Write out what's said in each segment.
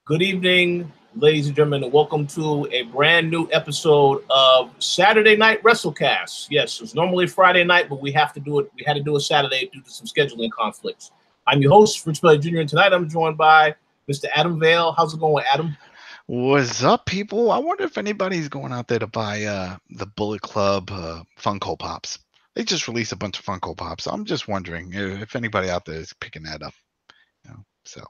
Good evening, ladies and gentlemen, and welcome to a brand new episode of Saturday Night WrestleCast. Yes, it's normally Friday night, but we have to do it. We had to do it Saturday due to some scheduling conflicts. I'm your host, Rich Bell Jr., and tonight I'm joined by Mr. Adam Vale. How's it going, Adam? What's up, people? I wonder if anybody's going out there to buy the Bullet Club Funko Pops. They just released a bunch of Funko Pops. I'm just wondering if anybody out there is picking that up. So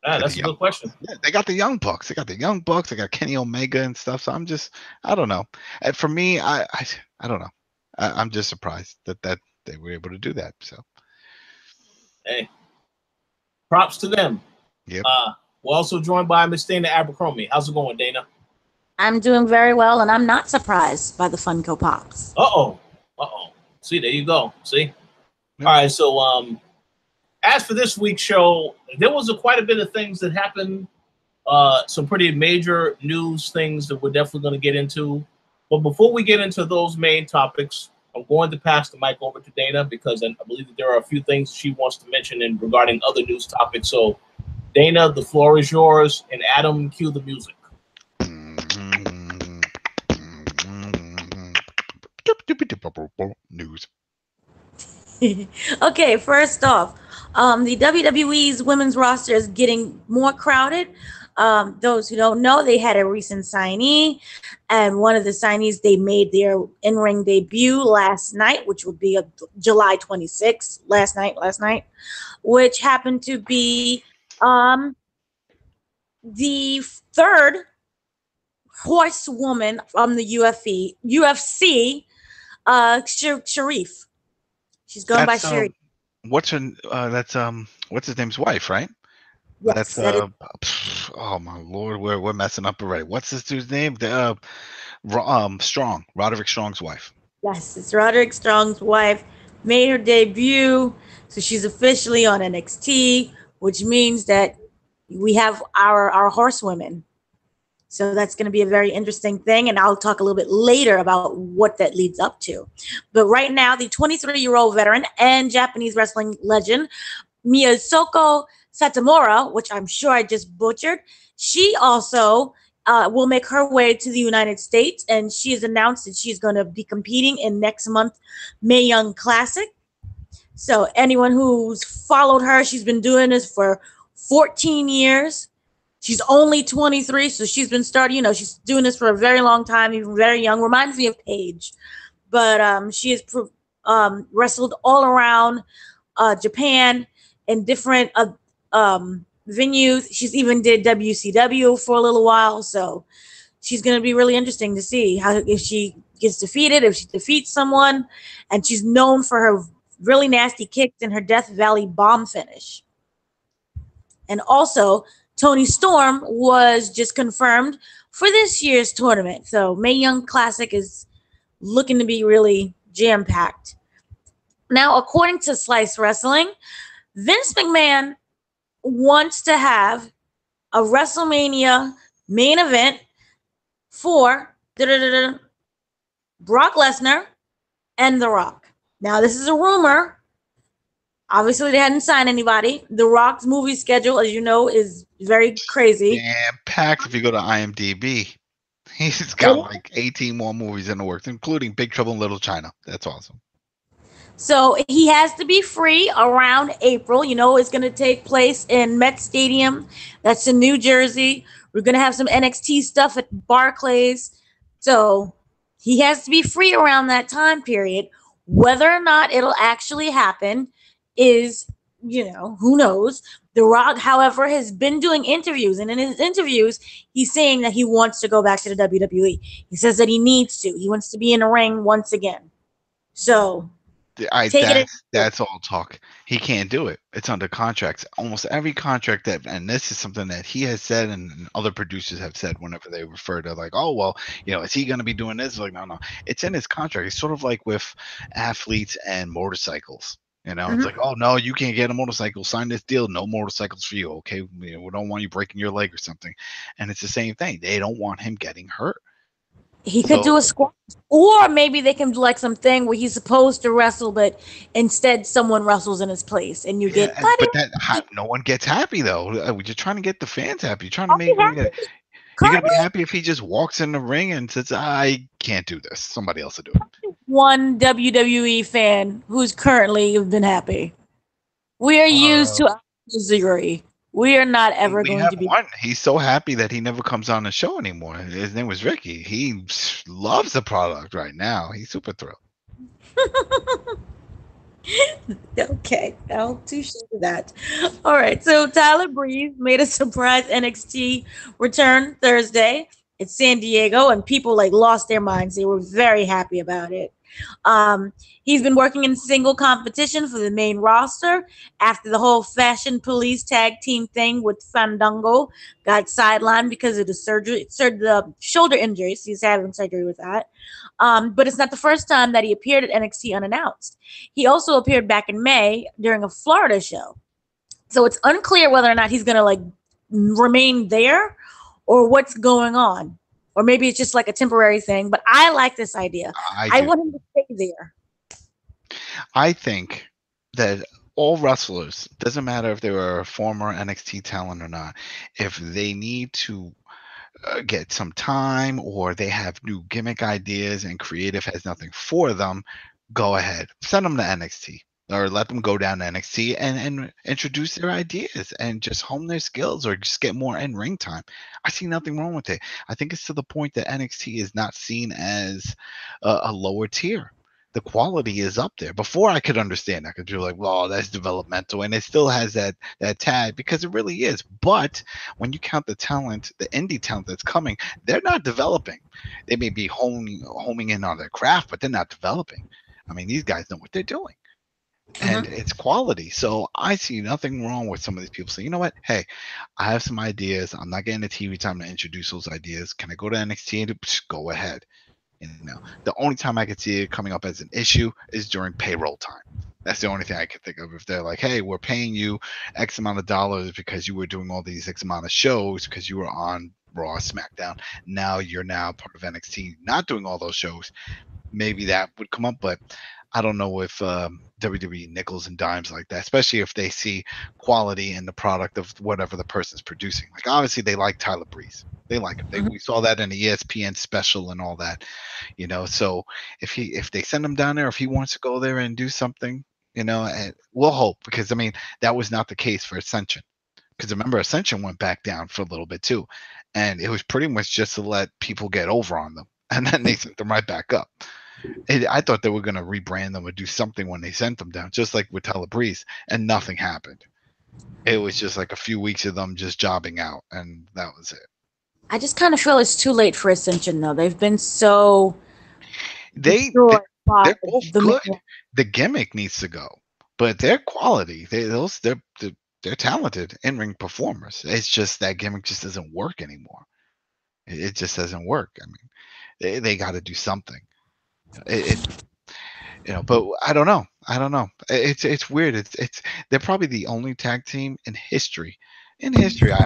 That's a good question. yeah, they got the Young Bucks. They got the Young Bucks. They got Kenny Omega and stuff. So I don't know. And for me, I don't know. I'm just surprised that they were able to do that. So Hey, props to them. yep. We're also joined by Miss Dana Abercrombie. How's it going, Dana? I'm doing very well, and I'm not surprised by the Funko Pops. Uh-oh. See, there you go. See? All right, so as for this week's show, there was quite a bit of things that happened, some pretty major news things that we're definitely going to get into. But before we get into those main topics, I'm going to pass the mic over to Dana because I believe that there are a few things she wants to mention regarding other news topics. So, Dana, the floor is yours, and Adam, cue the music. News. Okay, first off, the WWE's women's roster is getting more crowded. Those who don't know, they had a recent signee, and one of the signees, they made their in-ring debut last night, which would be July 26th, last night, which happened to be the third horsewoman from the UFC, Sharif. She's going by Sharif. What's her? What's his name's wife, right? Yes, Oh my lord, we're messing up already. What's this dude's name? Strong, Roderick Strong's wife. yes, it's Roderick Strong's wife. Made her debut, so she's officially on NXT, which means that we have our horsewomen. So that's going to be a very interesting thing, and I'll talk a little bit later about what that leads up to. But right now, the 23-year-old veteran and Japanese wrestling legend, Miyasoko Satomura, which I'm sure I just butchered, she also will make her way to the United States, and she has announced that she's going to be competing in next month Mae Young Classic. So anyone who's followed her, she's been doing this for 14 years. She's only 23, so she's been she's doing this for a very long time, even very young. Reminds me of Paige. But she has wrestled all around Japan in different venues. She's even did WCW for a little while, so she's going to be really interesting to see if she gets defeated, if she defeats someone. And she's known for her really nasty kicks and her Death Valley bomb finish. And also, Tony Storm was just confirmed for this year's tournament. So Mae Young Classic is looking to be really jam-packed. Now, according to Slice Wrestling, Vince McMahon wants to have a WrestleMania main event for Brock Lesnar and The Rock. Now, this is a rumor. Obviously, they hadn't signed anybody. The Rock's movie schedule, as you know, is very crazy. Yeah, packed. If you go to IMDb, he's got like 18 more movies in the works, including Big Trouble in Little China. That's awesome. So he has to be free around April. It's going to take place in Met Stadium. That's in New Jersey. We're going to have some NXT stuff at Barclays. So he has to be free around that time period. Whether or not it'll actually happen is, who knows. The Rock, however, has been doing interviews, and in his interviews, he's saying that he wants to go back to the WWE. He says that he needs to. He wants to be in the ring once again. So that's all talk. He can't do it. It's under contracts. Almost every contract and this is something that he has said and other producers have said whenever they refer to like, oh, well, is he going to be doing this? Like, no. It's in his contract. It's sort of like with athletes and motorcycles. It's like, oh, no, you can't get a motorcycle. Sign this deal. No motorcycles for you. Okay. We don't want you breaking your leg or something. And it's the same thing. They don't want him getting hurt. He could do a squash, or maybe they can do like something where he's supposed to wrestle, but instead someone wrestles in his place, and you get cut. But no one gets happy though. We're just trying to get the fans happy. You're trying to I'll make be happy. you're gonna be happy if he just walks in the ring and says, "I can't do this. Somebody else will do it." One WWE fan who's currently been happy. We are used to misery. We are not ever going to be. One. He's so happy that he never comes on the show anymore. His name was Ricky. He loves the product right now. He's super thrilled. Okay, I'll touche to that. All right, so Tyler Breeze made a surprise NXT return Thursday at San Diego, and people like lost their minds. They were very happy about it. He's been working in single competition for the main roster after the whole Fashion Police tag team thing with Fandango got sidelined because of the shoulder injuries. He's having surgery with that. But it's not the first time that he appeared at NXT unannounced. He also appeared back in May during a Florida show. So it's unclear whether or not he's going to like remain there or what's going on. Or maybe it's just like a temporary thing, but I like this idea. I want him to stay there. I think that all wrestlers, doesn't matter if they were a former NXT talent or not, if they need to get some time or they have new gimmick ideas and creative has nothing for them, go ahead. Send them to NXT. Or let them go down to NXT and introduce their ideas and just hone their skills or just get more in-ring time. I see nothing wrong with it. I think it's to the point that NXT is not seen as a lower tier. The quality is up there. Before I could understand, I could be like, well, that's developmental. And it still has that tag because it really is. But when you count the talent, the indie talent that's coming, they're not developing. They may be homing in on their craft, but they're not developing. I mean, these guys know what they're doing. And it's quality. So I see nothing wrong with some of these people saying, you know what? Hey, I have some ideas. I'm not getting the TV time to introduce those ideas. Can I go to NXT and go ahead? You know, the only time I could see it coming up as an issue is during payroll time. That's the only thing I could think of. If they're like, hey, we're paying you X amount of dollars because you were doing all these X amount of shows because you were on Raw, SmackDown. Now you're part of NXT, not doing all those shows. Maybe that would come up, but I don't know if WWE nickels and dimes like that, especially if they see quality in the product of whatever the person's producing. Like, obviously, they like Tyler Breeze. They like him. We saw that in the ESPN special and all that, you know. So if they send him down there, if he wants to go there and do something, you know, and we'll hope, because I mean that was not the case for Ascension. Because remember, Ascension went back down for a little bit too, and it was pretty much just to let people get over on them, and then they sent them right back up. I thought they were going to rebrand them or do something when they sent them down, just like with Tyler Breeze, and nothing happened. It was just like a few weeks of them just jobbing out, and that was it. I just kind of feel it's too late for Ascension, though. They've been so they're both good. The gimmick needs to go, but their quality, they're talented in-ring performers. It's just that gimmick just doesn't work anymore. It just doesn't work. I mean, they got to do something. You know, but I don't know. It's weird. It's they're probably the only tag team in history, I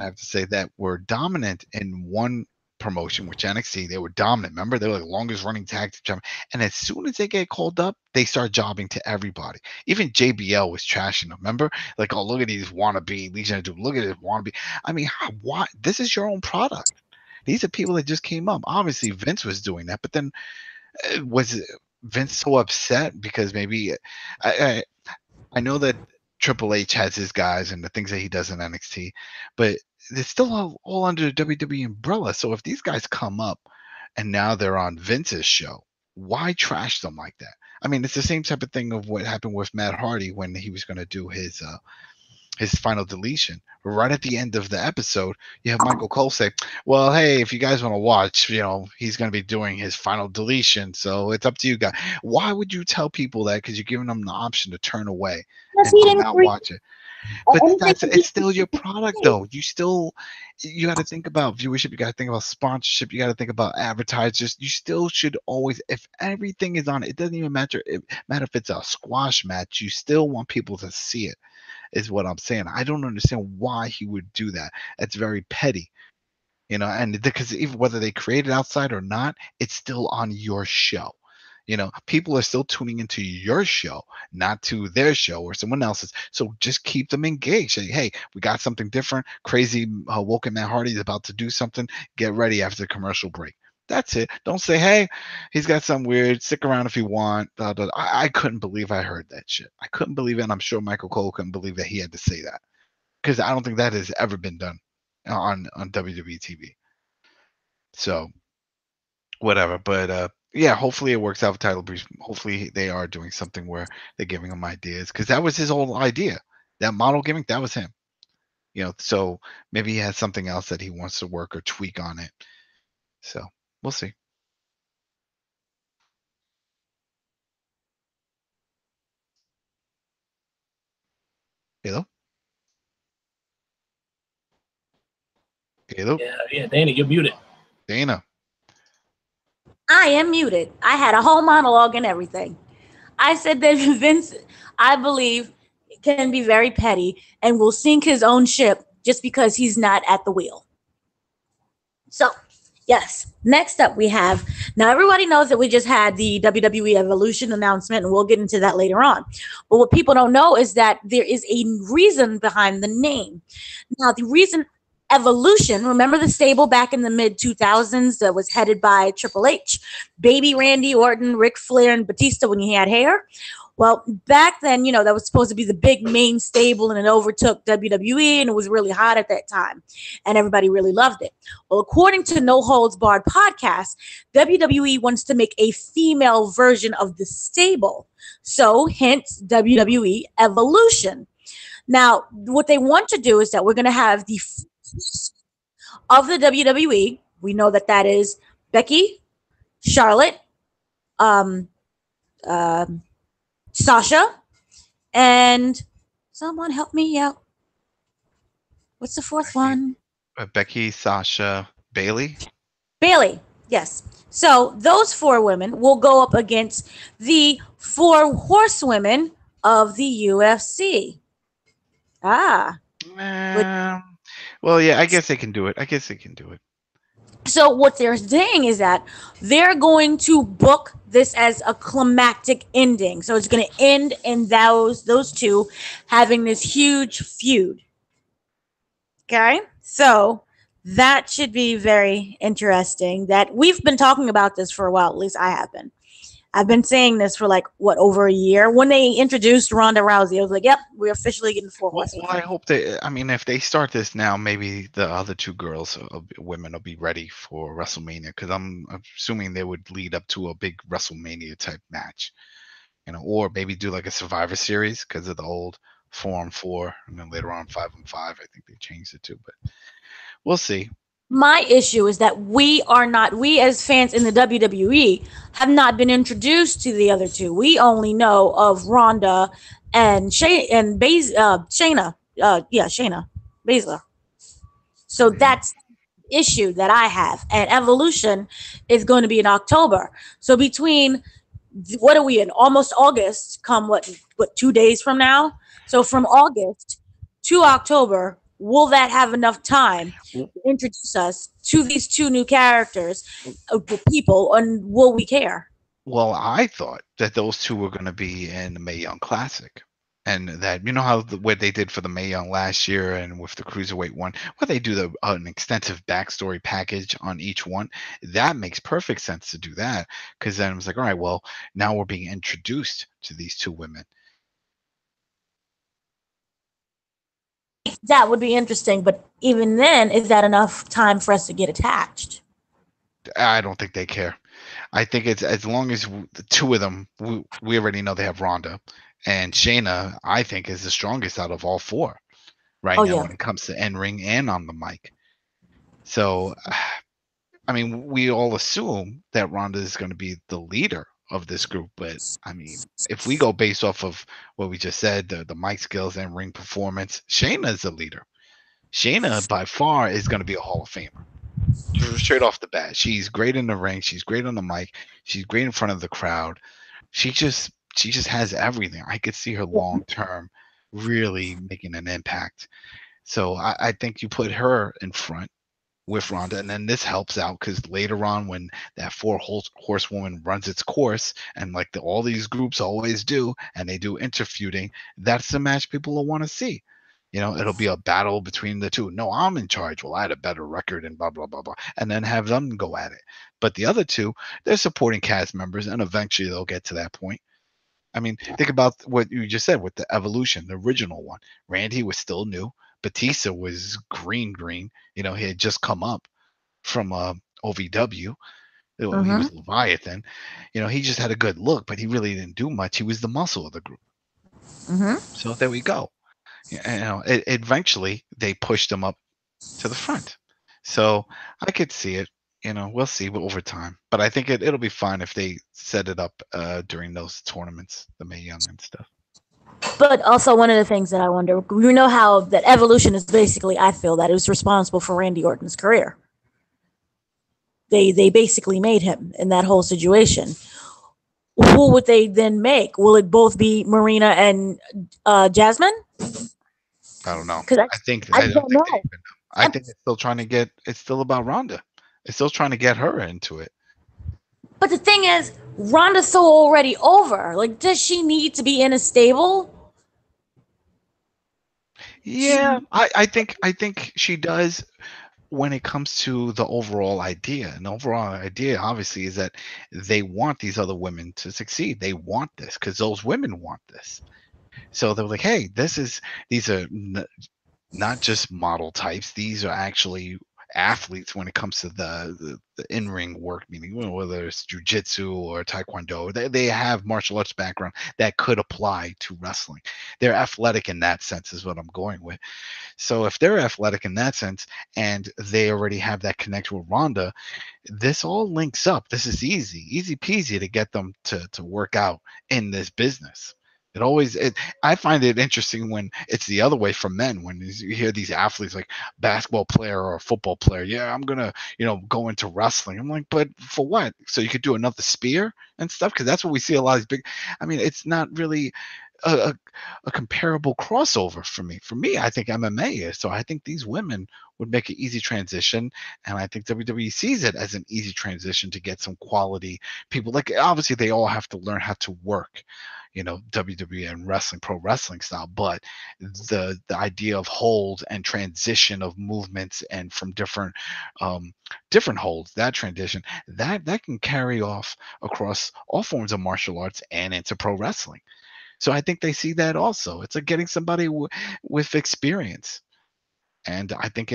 have to say, that were dominant in one promotion, which NXT. They were dominant. Remember, they were the longest running tag team. And as soon as they get called up, they start jobbing to everybody. Even JBL was trashing them. Remember, like, oh, look at these wannabe Legion of, look at this wannabe. I mean, why? This is your own product. These are people that just came up. Obviously, Vince was doing that, but then was Vince so upset because maybe I know that Triple H has his guys and the things that he does in NXT, but it's still all under the WWE umbrella. So if these guys come up and now they're on Vince's show, why trash them like that? I mean, it's the same type of thing of what happened with Matt Hardy when he was going to do his final deletion. Right at the end of the episode, you have Michael Cole say, well, hey, if you guys want to watch, you know, he's going to be doing his final deletion, so it's up to you guys. Why would you tell people that? Because you're giving them the option to turn away and not watch it. But it's still your product, though. You got to think about viewership. You got to think about sponsorship. You got to think about advertisers. You still should always, if everything is on it doesn't even matter if it's a squash match, you still want people to see it, is what I'm saying. I don't understand why he would do that. It's very petty. You know, and because even whether they create it outside or not, it's still on your show. You know, people are still tuning into your show, not to their show or someone else's. So just keep them engaged. Say, hey, we got something different. Crazy Woken Matt Hardy is about to do something. Get ready after the commercial break. That's it. Don't say, hey, he's got something weird. Stick around if you want. Blah, blah, blah. I couldn't believe I heard that shit. I couldn't believe it. And I'm sure Michael Cole couldn't believe that he had to say that, because I don't think that has ever been done on WWE TV. So whatever. But yeah, hopefully it works out with Tyler Breeze. Hopefully they are doing something where they're giving him ideas, because that was his whole idea. That model gimmick, that was him. You know, so maybe he has something else that he wants to work or tweak on it. So we'll see. Hello? Hello? Yeah, Dana, you're muted. Dana. I am muted. I had a whole monologue and everything. I said that Vince, I believe, can be very petty and will sink his own ship just because he's not at the wheel. So, yes. Next up, we have, now everybody knows that we just had the WWE Evolution announcement, and we'll get into that later on. But what people don't know is that there is a reason behind the name. Now, the reason Evolution, remember the stable back in the mid 2000s that was headed by Triple H, Baby Randy Orton, Ric Flair, and Batista when he had hair? Well, back then, you know, that was supposed to be the big main stable, and it overtook WWE, and it was really hot at that time, and everybody really loved it. Well, according to No Holds Barred podcast, WWE wants to make a female version of the stable. So, hence WWE Evolution. Now, what they want to do is that we're going to have the of the WWE. We know that that is Becky, Charlotte, Sasha, and someone help me out. What's the fourth one? Becky, Sasha, Bailey. Bailey, yes. So those four women will go up against the four horsewomen of the UFC. Well, yeah, I guess they can do it. So what they're saying is that they're going to book this as a climactic ending. So it's going to end in those two having this huge feud. Okay? So that should be very interesting. That we've been talking about this for a while. At least I have been. I've been saying this for over a year. When they introduced Ronda Rousey, I was like, yep, we're officially getting four horsemen. Well, I hope if they start this now, maybe the other two women will be ready for WrestleMania, because I'm assuming they would lead up to a big WrestleMania type match, you know, or maybe do like a Survivor Series because of the old 4-on-4, and then later on 5-on-5. I think they changed it too, but we'll see. My issue is that we as fans in the WWE have not been introduced to the other two. We only know of Ronda and Shayna. Shayna Baszler. So that's the issue that I have. And Evolution is going to be in October. So between, what are we in? Almost August, come what 2 days from now? So from August to October, will that have enough time to introduce us to these two new characters, people, and will we care? Well, I thought that those two were going to be in the Mae Young Classic, and that, you know how what they did for the Mae Young last year and with the Cruiserweight one, where they do an extensive backstory package on each one. That makes perfect sense to do that, because then I was like, all right, well, now we're being introduced to these two women. That would be interesting, but even then, is that enough time for us to get attached? I don't think they care. I think it's as long as the two of them, we already know they have Ronda, and Shayna, I think, is the strongest out of all four right now when it comes to in-ring and on the mic. So, I mean, we all assume that Ronda is going to be the leader of this group, but I mean, if we go based off of what we just said, the mic skills and ring performance, Shayna is the leader. Shayna by far is going to be a Hall of Famer. Straight off the bat, she's great in the ring, she's great on the mic, she's great in front of the crowd. She just has everything. I could see her long term really making an impact. So I think you put her in front, with Ronda, and then this helps out because later on, when that horsewoman runs its course, and like all these groups always do, and they do interfeuding, that's the match people will want to see. It'll be a battle between the two. No, I'm in charge. Well, I had a better record and blah blah blah blah, and then have them go at it. But the other two, they're supporting cast members, and eventually they'll get to that point. I mean, think about what you just said with the Evolution, the original one. Randy was still new. Batista was green. He had just come up from OVW. He was Leviathan. He just had a good look, but he really didn't do much. He was the muscle of the group. So there we go. Eventually they pushed him up to the front. So I could see it. We'll see over time. But I think it'll be fine if they set it up during those tournaments, the Mae Young and stuff. But also one of the things that I wonder, we know how that Evolution is basically, I feel that it was responsible for Randy Orton's career. They basically made him in that whole situation. Who would they then make? Will it both be Marina and Jasmine? I don't know. I think it's still trying to get. It's still about Ronda. It's still trying to get her into it. But the thing is, Ronda's so already over. Like, does she need to be in a stable? Yeah, I think she does when it comes to the overall idea. And the overall idea, obviously, is that they want these other women to succeed. They want this because those women want this. So they're like, hey, these are not just model types. These are actually athletes when it comes to the in-ring work, meaning whether it's jiu-jitsu or taekwondo. They have martial arts background that could apply to wrestling. They're athletic in that sense is what I'm going with. So if they're athletic in that sense and they already have that connection with Ronda, this all links up. This is easy peasy to get them to work out in this business. I find it interesting when it's the other way for men, when you hear these athletes like basketball player or football player. Yeah, I'm gonna, go into wrestling. I'm like, but for what? So you could do another spear and stuff? Because that's what we see a lot of these big. I mean, it's not really a comparable crossover for me. For me, I think MMA is. So I think these women would make an easy transition, and I think WWE sees it as an easy transition to get some quality people. Like, obviously, they all have to learn how to work, WWE and wrestling, pro wrestling style, but the idea of hold and transition of movements and from different holds, that transition, that can carry off across all forms of martial arts and into pro wrestling. So I think they see that also. It's like getting somebody with experience. And I think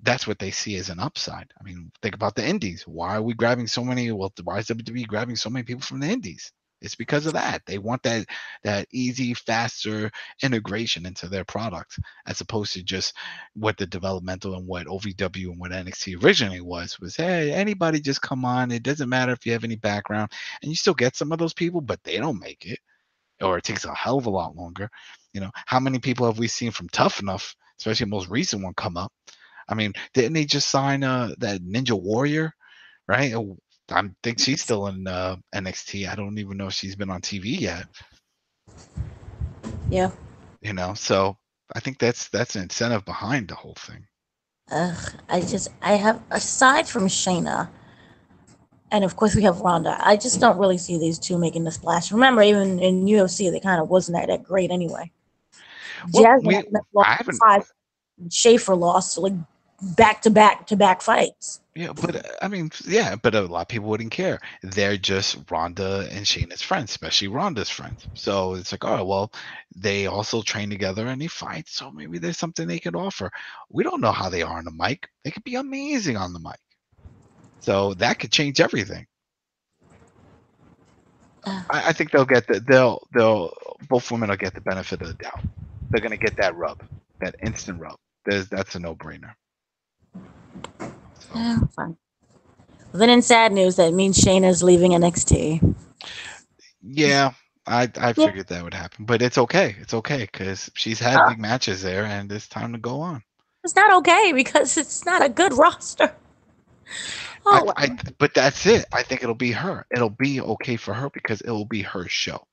that's what they see as an upside. I mean, think about the indies. Why are we grabbing so many? Well, why is WWE grabbing so many people from the indies? It's because of that. They want that easy, faster integration into their product, as opposed to just what the developmental and what OVW and what NXT originally was, hey, anybody just come on. It doesn't matter if you have any background. And you still get some of those people, but they don't make it. Or it takes a hell of a lot longer. How many people have we seen from Tough Enough, especially the most recent one, come up? I mean, didn't they just sign that Ninja Warrior, right? I think she's still in NXT. I don't even know if she's been on TV yet. Yeah. So I think that's an incentive behind the whole thing. I have, aside from Shayna, and of course we have Ronda, I just don't really see these two making the splash. Remember, even in UFC, they kind of wasn't that great anyway. Well, Schaefer lost like back-to-back fights. Yeah, but but a lot of people wouldn't care. They're just Ronda and Shayna's friends, especially Ronda's friends. So it's like, oh, well, they also train together and they fight, so maybe there's something they could offer. We don't know how they are on the mic. They could be amazing on the mic. So that could change everything. I think they'll both women will get the benefit of the doubt. They're gonna get that rub, that instant rub. That's a no-brainer. Fine. Then in sad news, that means Shayna's leaving NXT. Yeah, I figured that would happen, but it's okay. It's okay because she's had big matches there, and it's time to go on. It's not okay because it's not a good roster. But that's it. I think it'll be her. It'll be okay for her because it will be her show.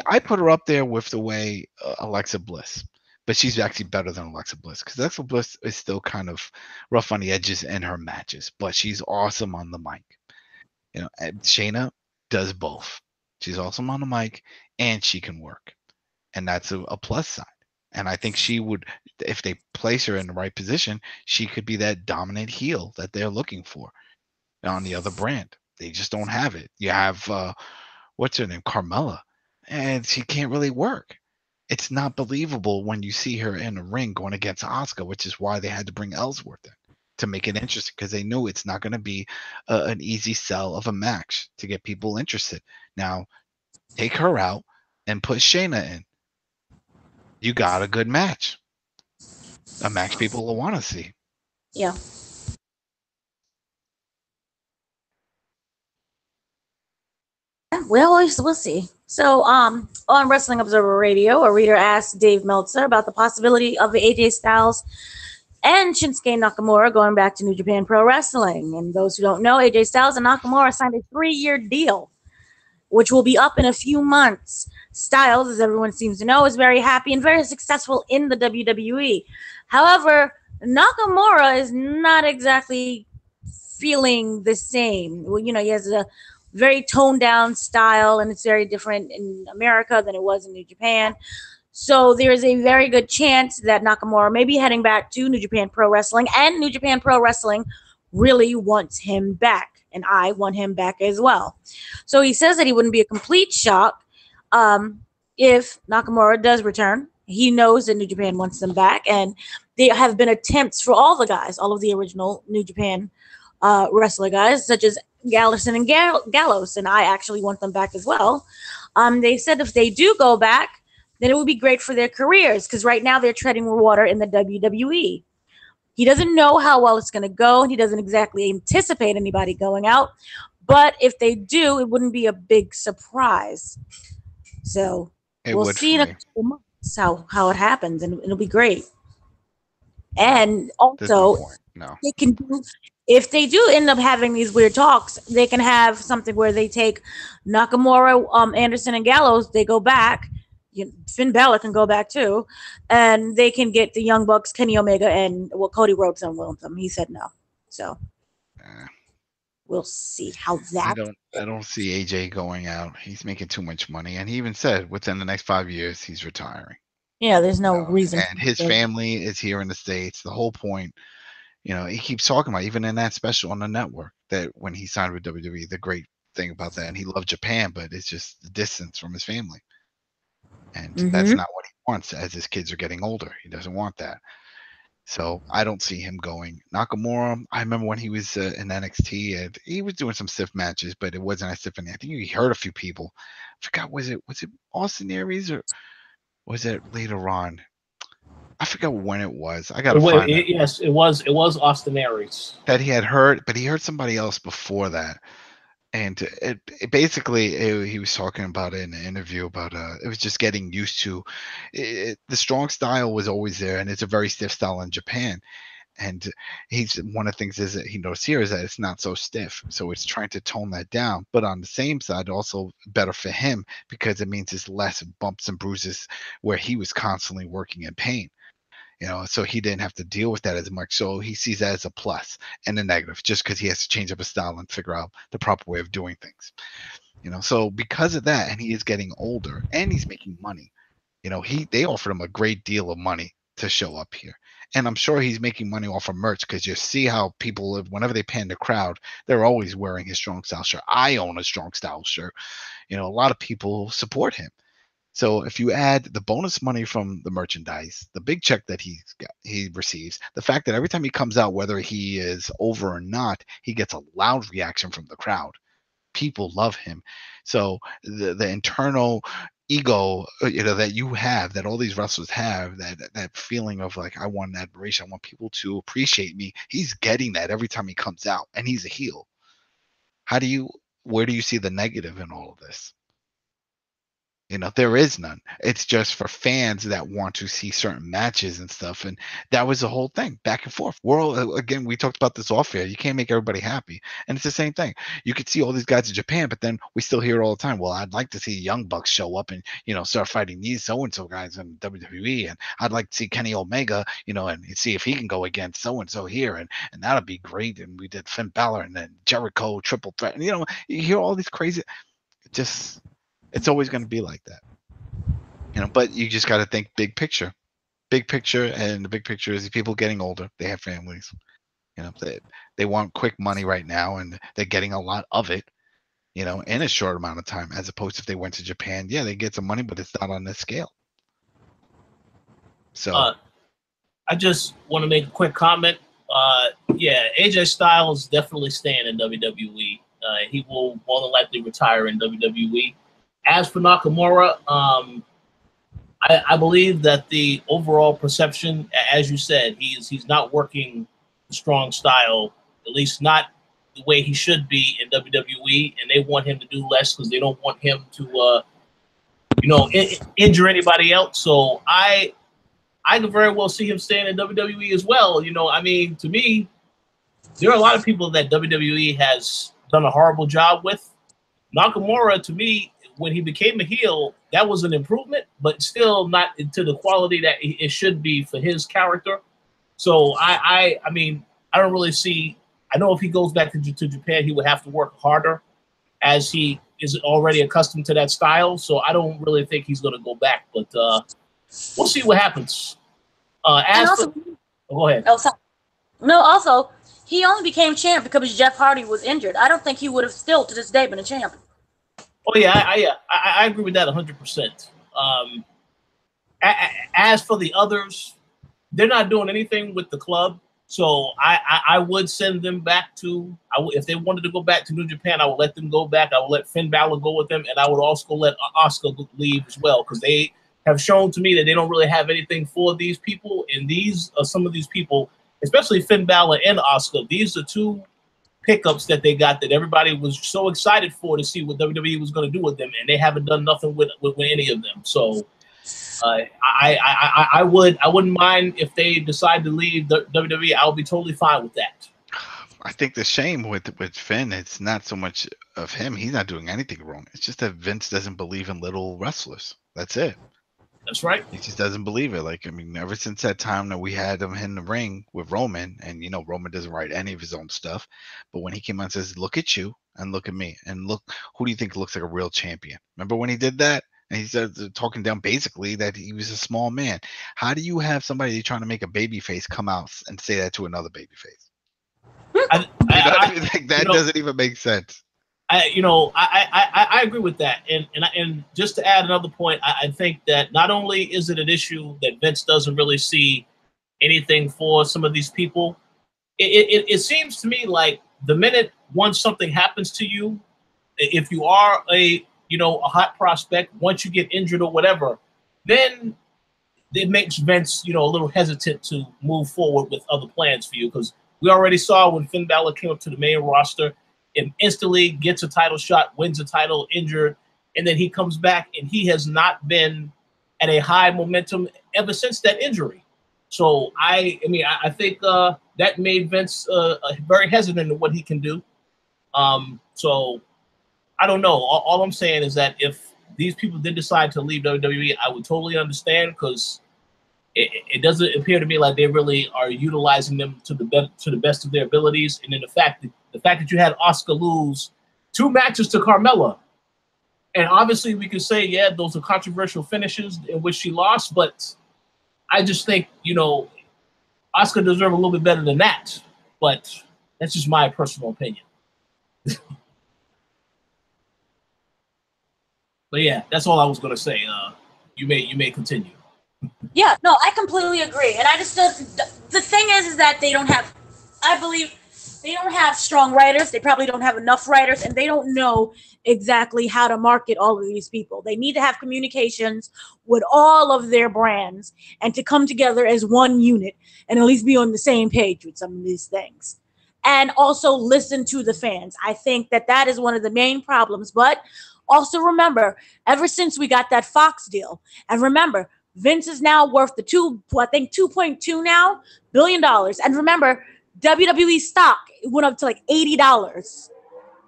I put her up there with the way Alexa Bliss, but she's actually better than Alexa Bliss, because Alexa Bliss is still kind of rough on the edges in her matches, but she's awesome on the mic. And Shayna does both. She's awesome on the mic and she can work, and that's a plus side. And I think she would, if they place her in the right position, she could be that dominant heel that they're looking for on the other brand. They just don't have it. You have what's her name, Carmella, and she can't really work. It's not believable when you see her in a ring going against Asuka, which is why they had to bring Ellsworth in to make it interesting, because they knew it's not going to be an easy sell of a match to get people interested. Now, take her out and put Shayna in. You got a good match. A match people will want to see. Yeah. We'll see. So, on Wrestling Observer Radio, a reader asked Dave Meltzer about the possibility of AJ Styles and Shinsuke Nakamura going back to New Japan Pro Wrestling. And those who don't know, AJ Styles and Nakamura signed a 3-year deal, which will be up in a few months. Styles, as everyone seems to know, is very happy and very successful in the WWE. However, Nakamura is not exactly feeling the same. Well, he has a very toned down style, and it's very different in America than it was in New Japan. So there is a very good chance that Nakamura may be heading back to New Japan Pro Wrestling, and New Japan Pro Wrestling really wants him back, and I want him back as well. So he says that he wouldn't be a complete shock if Nakamura does return. He knows that New Japan wants them back, and there have been attempts for all the guys, all of the original New Japan wrestler guys, such as Gallows and Gallows, and I actually want them back as well. They said if they do go back, then it would be great for their careers, because right now they're treading water in the WWE. He doesn't know how well it's going to go, and he doesn't exactly anticipate anybody going out. But if they do, it wouldn't be a big surprise. So we'll see in a couple months how it happens, and it'll be great. And also, they can do, if they do end up having these weird talks, they can have something where they take Nakamura, Anderson, and Gallows. They go back. Finn Balor can go back too, and they can get the Young Bucks, Kenny Omega, and Cody Rhodes on them. He said no, so we'll see how that. I don't see AJ going out. He's making too much money, and he even said within the next 5 years he's retiring. Yeah, there's no reason. And his family is here in the States. The whole point, he keeps talking about, even in that special on the network, that when he signed with WWE, the great thing about that, and he loved Japan, but it's just the distance from his family. And that's not what he wants as his kids are getting older. He doesn't want that. So I don't see him going. Nakamura, I remember when he was in NXT, and he was doing some stiff matches, but it wasn't as stiff. I think he hurt a few people. I forgot, was it Austin Aries, or was it later on? I forgot when it was. I got to find it. Yes, it was Austin Aries. That he had hurt, but he hurt somebody else before that. And he was talking about it in an interview about it was just getting used to it. The strong style was always there, and it's a very stiff style in Japan. And one of the things is that he knows here is that it's not so stiff, so it's trying to tone that down. But on the same side, also better for him, because it means it's less bumps and bruises where he was constantly working in pain. So he didn't have to deal with that as much. So he sees that as a plus and a negative, just because he has to change up his style and figure out the proper way of doing things. So because of that, and he is getting older and he's making money, they offered him a great deal of money to show up here. And I'm sure he's making money off of merch, because you see how people live. Whenever they pan the crowd, they're always wearing his strong style shirt. I own a strong style shirt. A lot of people support him. So if you add the bonus money from the merchandise, the big check that he receives, the fact that every time he comes out, whether he is over or not, he gets a loud reaction from the crowd. People love him. So the internal ego, that you have, that all these wrestlers have, that feeling of like, I want admiration, I want people to appreciate me. He's getting that every time he comes out, and he's a heel. Where do you see the negative in all of this? You know, there is none. It's just for fans that want to see certain matches and stuff. And that was the whole thing, back and forth. We're all, again, we talked about this off air. You can't make everybody happy. And it's the same thing. You could see all these guys in Japan, but then we still hear all the time, well, I'd like to see Young Bucks show up and, you know, start fighting these so-and-so guys in WWE. And I'd like to see Kenny Omega, you know, and see if he can go against so-and-so here. And that'll be great. And we did Finn Balor and then Jericho triple threat. And, you know, you hear all these crazy, it's always going to be like that, you know, but you just got to think big picture, and the big picture is people getting older. They have families, you know, they want quick money right now, and they're getting a lot of it, you know, in a short amount of time, as opposed to if they went to Japan, yeah, they get some money, but it's not on this scale. So I just want to make a quick comment. Yeah, AJ Styles definitely staying in WWE. He will more than likely retire in WWE. As for Nakamura, I believe that the overall perception, as you said, he's not working strong style, at least not the way he should be in WWE, and they want him to do less because they don't want him to, you know, injure anybody else. So I could very well see him staying in WWE as well. You know, I mean, to me, there are a lot of people that WWE has done a horrible job with. Nakamura, to me, when he became a heel, that was an improvement, but still not to the quality that it should be for his character. So I mean, I don't really see. I know if he goes back to Japan, he would have to work harder, as he is already accustomed to that style. So I don't really think he's going to go back, but we'll see what happens. Go ahead. Also, he only became champ because Jeff Hardy was injured. I don't think he would have still to this day been a champ. Oh yeah, I agree with that 100%. As for the others, they're not doing anything with the club, so I would send them back to. If they wanted to go back to New Japan, I would let them go back. I would let Finn Balor go with them, and I would also let Asuka leave as well, because they have shown to me that they don't really have anything for these people. And these are some of these people, especially Finn Balor and Asuka. These are two pickups that they got that everybody was so excited for, to see what WWE was going to do with them, and they haven't done nothing with any of them. So I wouldn't mind if they decide to leave WWE. I'll be totally fine with that. I think the shame with Finn, it's not so much of him. He's not doing anything wrong. It's just that Vince doesn't believe in little wrestlers. That's it. That's right. He just doesn't believe it. Like, I mean, ever since that time that we had him in the ring with Roman, and, you know, Roman doesn't write any of his own stuff, but when he came out and says, look at you and look at me, and look, who do you think looks like a real champion? Remember when he did that? And he started talking down basically that he was a small man. How do you have somebody trying to make a baby face come out and say that to another baby face? That doesn't even make sense. I agree with that, and just to add another point, I think that not only is it an issue that Vince doesn't really see anything for some of these people, it seems to me like the minute once something happens to you, if you are a hot prospect, once you get injured or whatever, then it makes Vince a little hesitant to move forward with other plans for you, because we already saw when Finn Balor came up to the main roster and instantly gets a title shot, wins a title, injured, and then he comes back and he has not been at a high momentum ever since that injury. So I think that made Vince very hesitant in what he can do. So I don't know. All I'm saying is that if these people did decide to leave WWE, I would totally understand, because it doesn't appear to me like they really are utilizing them to the best of their abilities. And then the fact that you had Asuka lose 2 matches to Carmella, and obviously we could say, yeah, those are controversial finishes in which she lost, but I just think Asuka deserves a little bit better than that. But that's just my personal opinion. But yeah, that's all I was going to say. You may continue. Yeah, no, I completely agree. And I just the thing is that they don't have, I believe, they don't have strong writers. They probably don't have enough writers, and they don't know exactly how to market all of these people. They need to have communications with all of their brands and to come together as one unit and at least be on the same page with some of these things. And also listen to the fans. I think that is one of the main problems. But Also remember, ever since we got that Fox deal, and remember, Vince is now worth the $2.2 now billion. And remember, WWE stock went up to like $80.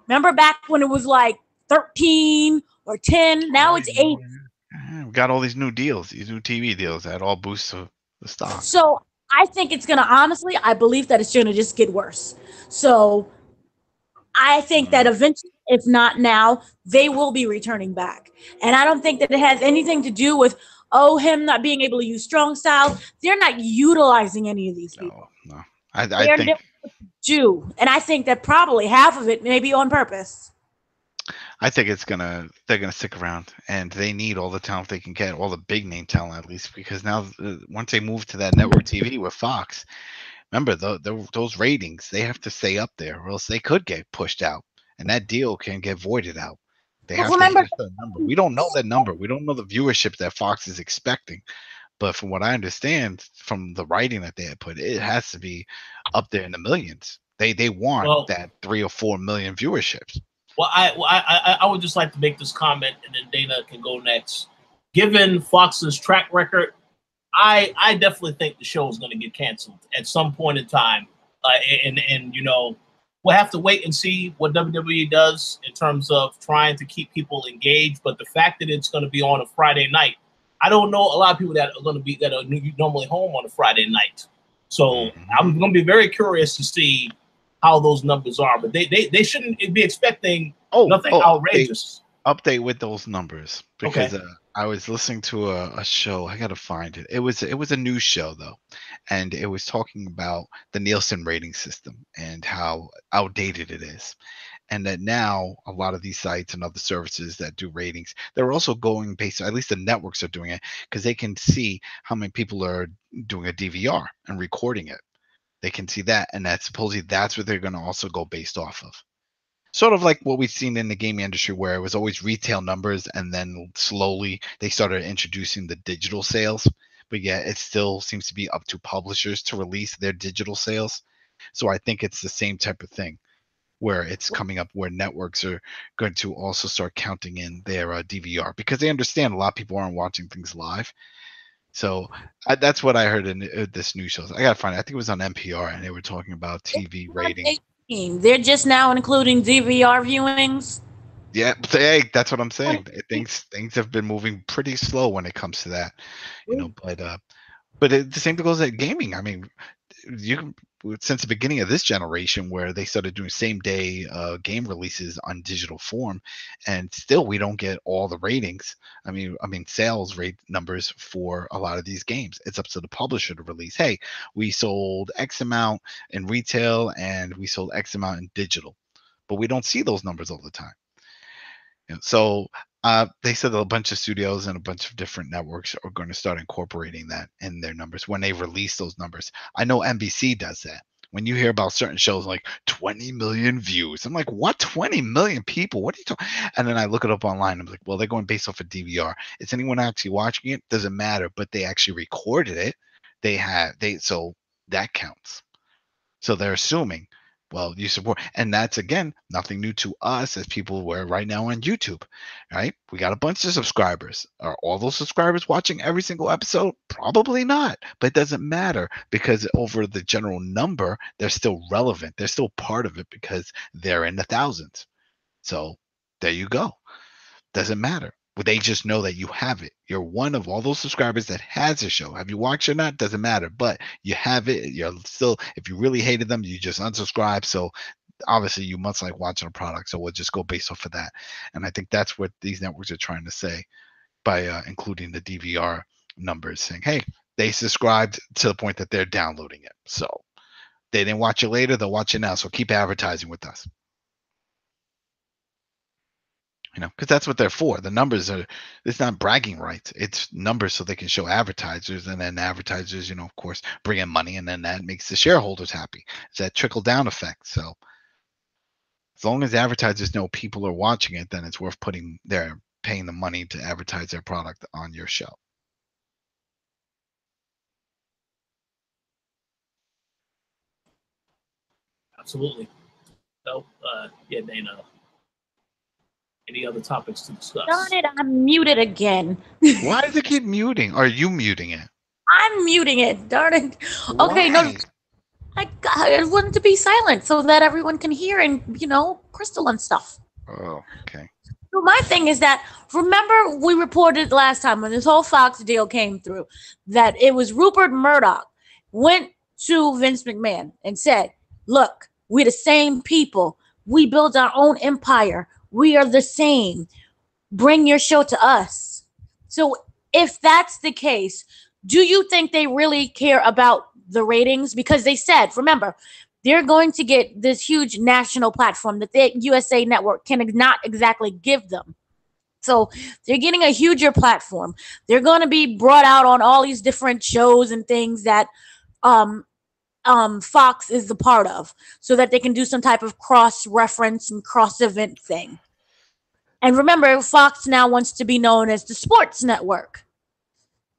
Remember back when it was like 13 or 10? Now it's 8. We got all these new deals, these new TV deals that all boost the stock. So I think it's gonna honestly, I believe that it's gonna just get worse. So I think that eventually, if not now, they will be returning back. And I don't think that it has anything to do with him not being able to use strong style. They're not utilizing any of these people. No. I think do. And I think that probably half of it may be on purpose. I think they're gonna stick around, and they need all the talent they can get, all the big name talent at least, because now once they move to that network TV with Fox, remember those ratings, they have to stay up there, or else they could get pushed out, and that deal can get voided out. They have to hit a certain number. We don't know that number. We don't know the viewership that Fox is expecting. But from what I understand from the writing that they had put, it has to be up there in the millions. They want that 3 or 4 million viewerships. Well, I would just like to make this comment, and then Dana can go next. Given Fox's track record, I definitely think the show is going to get canceled at some point in time. And you know, we'll have to wait and see what WWE does in terms of trying to keep people engaged. But the fact that it's going to be on a Friday night, I don't know a lot of people that are normally home on a Friday night. So I'm going to be very curious to see how those numbers are. But they shouldn't be expecting nothing outrageous. Update with those numbers, because I was listening to a show. I gotta find it. It was a news show though, and it was talking about the Nielsen rating system and how outdated it is, and that now a lot of these sites and other services that do ratings, they're also going based, at least the networks are doing it, because they can see how many people are doing a DVR and recording it. They can see that, and that supposedly that's what they're going to also go based off of. Sort of like what we've seen in the gaming industry, where it was always retail numbers, and then slowly they started introducing the digital sales. But yet it still seems to be up to publishers to release their digital sales. So I think it's the same type of thing, where it's coming up where networks are going to also start counting in their DVR, because they understand a lot of people aren't watching things live. So that's what I heard in this news show. I gotta find it. I think it was on NPR, and they were talking about TV ratings. They're just now including DVR viewings. Yeah, hey, that's what I'm saying. Things have been moving pretty slow when it comes to that, you know. But the same thing goes at gaming. I mean, you can, since the beginning of this generation, where they started doing same day game releases on digital form, and still we don't get all the ratings. I mean sales rate numbers for a lot of these games. It's up to the publisher to release, hey, we sold X amount in retail and we sold X amount in digital, but we don't see those numbers all the time. So they said that a bunch of studios and a bunch of different networks are going to start incorporating that in their numbers when they release those numbers. I know NBC does that. When you hear about certain shows like 20 million views, I'm like, what? 20 million people? What are you talking? And then I look it up online. I'm like, well, they're going based off of DVR. Is anyone actually watching it? Doesn't matter. But they actually recorded it. So that counts. So they're assuming, well, you support, and that's again nothing new to us as people were right now on YouTube, right? We got a bunch of subscribers. Are all those subscribers watching every single episode? Probably not, but it doesn't matter, because over the general number, they're still relevant. They're still part of it because they're in the thousands. So there you go. Doesn't matter. They just know that you have it. You're one of all those subscribers that has a show. Have you watched or not? Doesn't matter. But you have it. You're still, if you really hated them, you just unsubscribe. So obviously you must like watching a product. So we'll just go based off of that. And I think that's what these networks are trying to say by including the DVR numbers, saying, hey, they subscribed to the point that they're downloading it. So they didn't watch it later. They'll watch it now. So keep advertising with us. You know, because that's what they're for. The numbers are, it's not bragging rights. It's numbers so they can show advertisers, and then advertisers, of course, bring in money, and then that makes the shareholders happy. It's that trickle down effect. So as long as advertisers know people are watching it, then it's worth paying the money to advertise their product on your show. Absolutely. So, yeah, Dana. Any other topics to discuss? Darn it, I'm muted again. Why does it keep muting? Are you muting it? I'm muting it. Darn it. Okay, Why? no. I wanted to be silent so that everyone can hear and, Crystal and stuff. Oh, okay. So my thing is that, remember we reported last time when this whole Fox deal came through that it was Rupert Murdoch went to Vince McMahon and said, look, we're the same people. We built our own empire. We are the same. Bring your show to us. So if that's the case, do you think they really care about the ratings? Because they said, remember, they're going to get this huge national platform that the USA Network cannot exactly give them. So they're getting a huger platform. They're going to be brought out on all these different shows and things that Fox is the part of, so that they can do some type of cross-reference and cross-event thing. And remember, Fox now wants to be known as the sports network.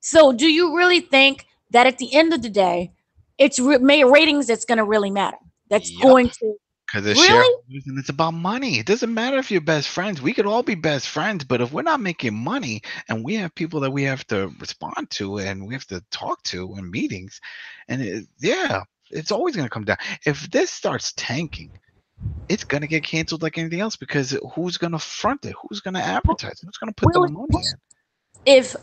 So do you really think that at the end of the day, it's ratings that's going to really matter? That's going to... Because it's shareholders and it's about money. It doesn't matter if you're best friends. We could all be best friends, but if we're not making money and we have people that we have to respond to and we have to talk to in meetings, and it's always going to come down. If this starts tanking, it's going to get canceled like anything else, because who's going to front it? Who's going to advertise? Who's going to put the money in? If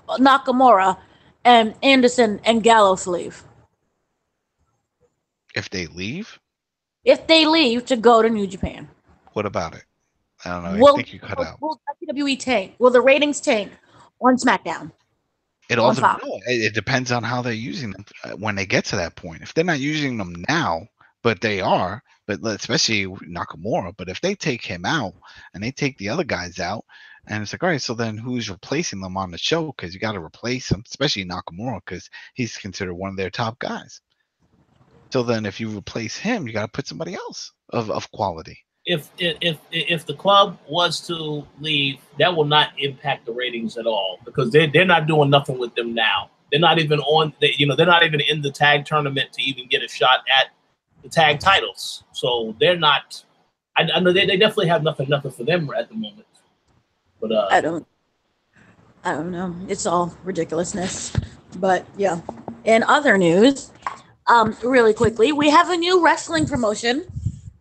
Nakamura and Anderson and Gallows leave. If they leave? If they leave to go to New Japan. What about it? I don't know. I think you cut out. Will WWE tank? Will the ratings tank on SmackDown? It also it depends on how they're using them when they get to that point. If they're not using them now, but they are, but especially Nakamura, but if they take him out and they take the other guys out, and it's like, all right, so then who's replacing them on the show? Because you got to replace him, especially Nakamura, because he's considered one of their top guys. So then if you replace him, you got to put somebody else of quality. If the club was to leave, that will not impact the ratings at all, because they're not doing nothing with them now. They're not even they're not even in the tag tournament to even get a shot at the tag titles. So they're not. I know they definitely have nothing for them at the moment. But I don't know. It's all ridiculousness. But yeah. In other news, really quickly, we have a new wrestling promotion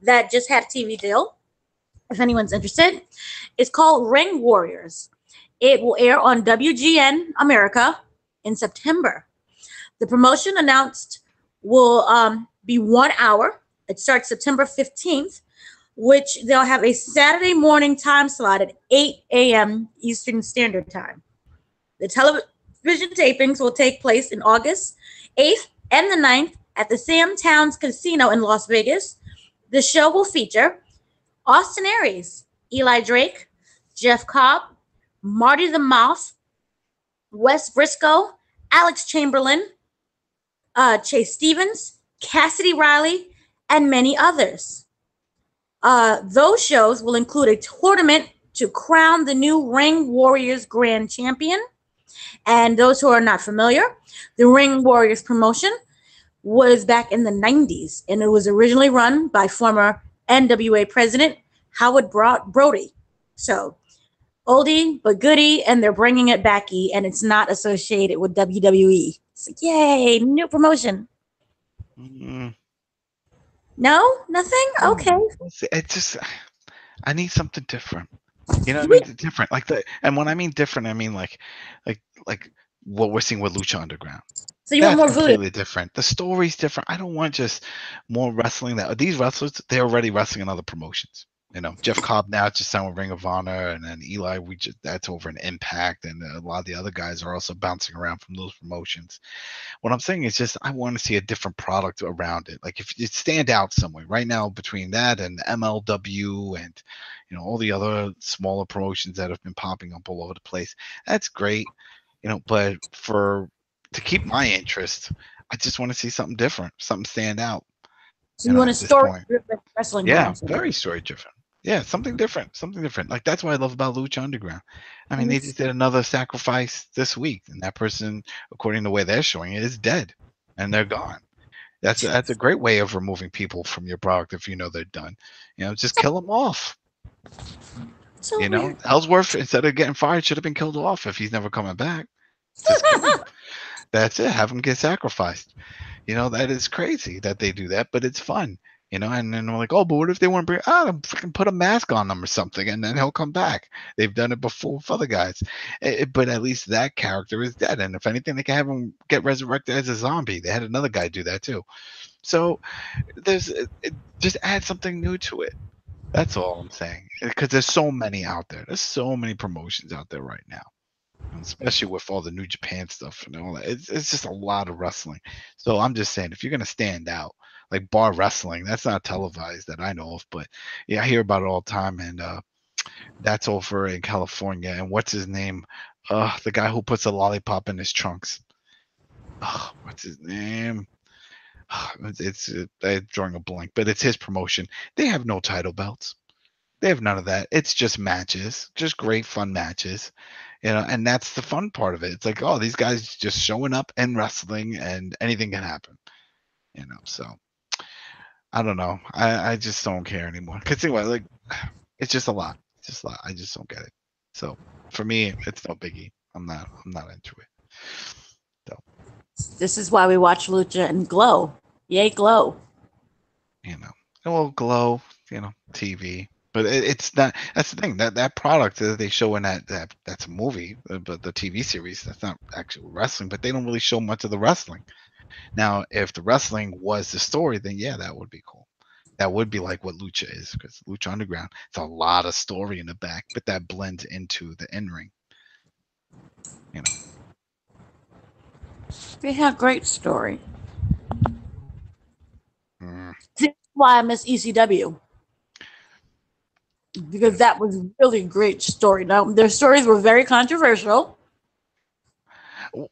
that just had a TV deal. If anyone's interested, it's called Ring Warriors. It will air on WGN America in September. The promotion announced will be 1 hour. It starts September 15th, which they'll have a Saturday morning time slot at 8 a.m. Eastern Standard Time. The television tapings will take place in August 8th and the 9th at the Sam Towns Casino in Las Vegas. The show will feature Austin Aries, Eli Drake, Jeff Cobb, Marty the Moth, Wes Briscoe, Alex Chamberlain, Chase Stevens, Cassidy Riley, and many others. Those shows will include a tournament to crown the new Ring Warriors Grand Champion. And those who are not familiar, the Ring Warriors promotion was back in the 90s, and it was originally run by former NWA president Howard Brody. So, oldie but goodie, and they're bringing it backy, and it's not associated with WWE. So, yay, new promotion. Mm. No? Nothing? Okay. I need something different. You know what I mean? Different. And when I mean different, I mean like what we're seeing with Lucha Underground. So you want more completely voodoo? Different. The story's different. I don't want just more wrestling. These wrestlers, they're already wrestling in other promotions. You know, Jeff Cobb now just signed with Ring of Honor, and then Eli, that's over in Impact, and a lot of the other guys are also bouncing around from those promotions. What I'm saying is just I want to see a different product around it. Like if it stand out somewhere right now between that and MLW and all the other smaller promotions that have been popping up all over the place, that's great. But to keep my interest, I just want to see something different, something stand out. So you want a story-driven wrestling? Yeah, very story-driven. Yeah, something different. Like that's what I love about Lucha Underground. I mean, they just did another sacrifice this week, and that person, according to the way they're showing it, is dead, and they're gone. That's a great way of removing people from your product if you know they're done. Just kill them off. So You know, weird. Ellsworth, instead of getting fired, should have been killed off if he's never coming back. Just kidding. That's it. Have him get sacrificed. You know, that is crazy that they do that, but it's fun. You know, and then we're like, oh, but what if they want to bring, freaking put a mask on him or something, and then he'll come back. They've done it before with other guys. But at least that character is dead. And if anything, they can have him get resurrected as a zombie. They had another guy do that too. So just add something new to it. That's all I'm saying. Because there's so many out there. There's so many promotions out there right now, especially with all the New Japan stuff and all that. It's just a lot of wrestling. So I'm just saying, if you're gonna stand out, like bar wrestling, that's not televised that I know of, but yeah, I hear about it all the time. And that's over in California. And what's his name? The guy who puts a lollipop in his trunks. What's his name? It's I'm drawing a blank, but it's his promotion. They have no title belts. They have none of that. It's just matches, just great fun matches, you know. And that's the fun part of it. It's like, oh, these guys just showing up and wrestling, and anything can happen, you know. So I don't know. I just don't care anymore. Cause anyway, like, it's just a lot. It's just a lot. I just don't get it. So for me, it's no biggie. I'm not into it. So This is why we watch Lucha and Glow. Yay, Glow. you know, well, Glow, you know, TV. But it's not. That's the thing. That product that they show in that's a movie, but the TV series, that's not actual wrestling. But they don't really show much of the wrestling. Now, if the wrestling was the story, then yeah, that would be cool. That would be like what Lucha is, because Lucha Underground, it's a lot of story in the back, but that blends into the in ring. You know, They have great story. Mm. That's why I miss ECW. Because that was really great story. Now their stories were very controversial.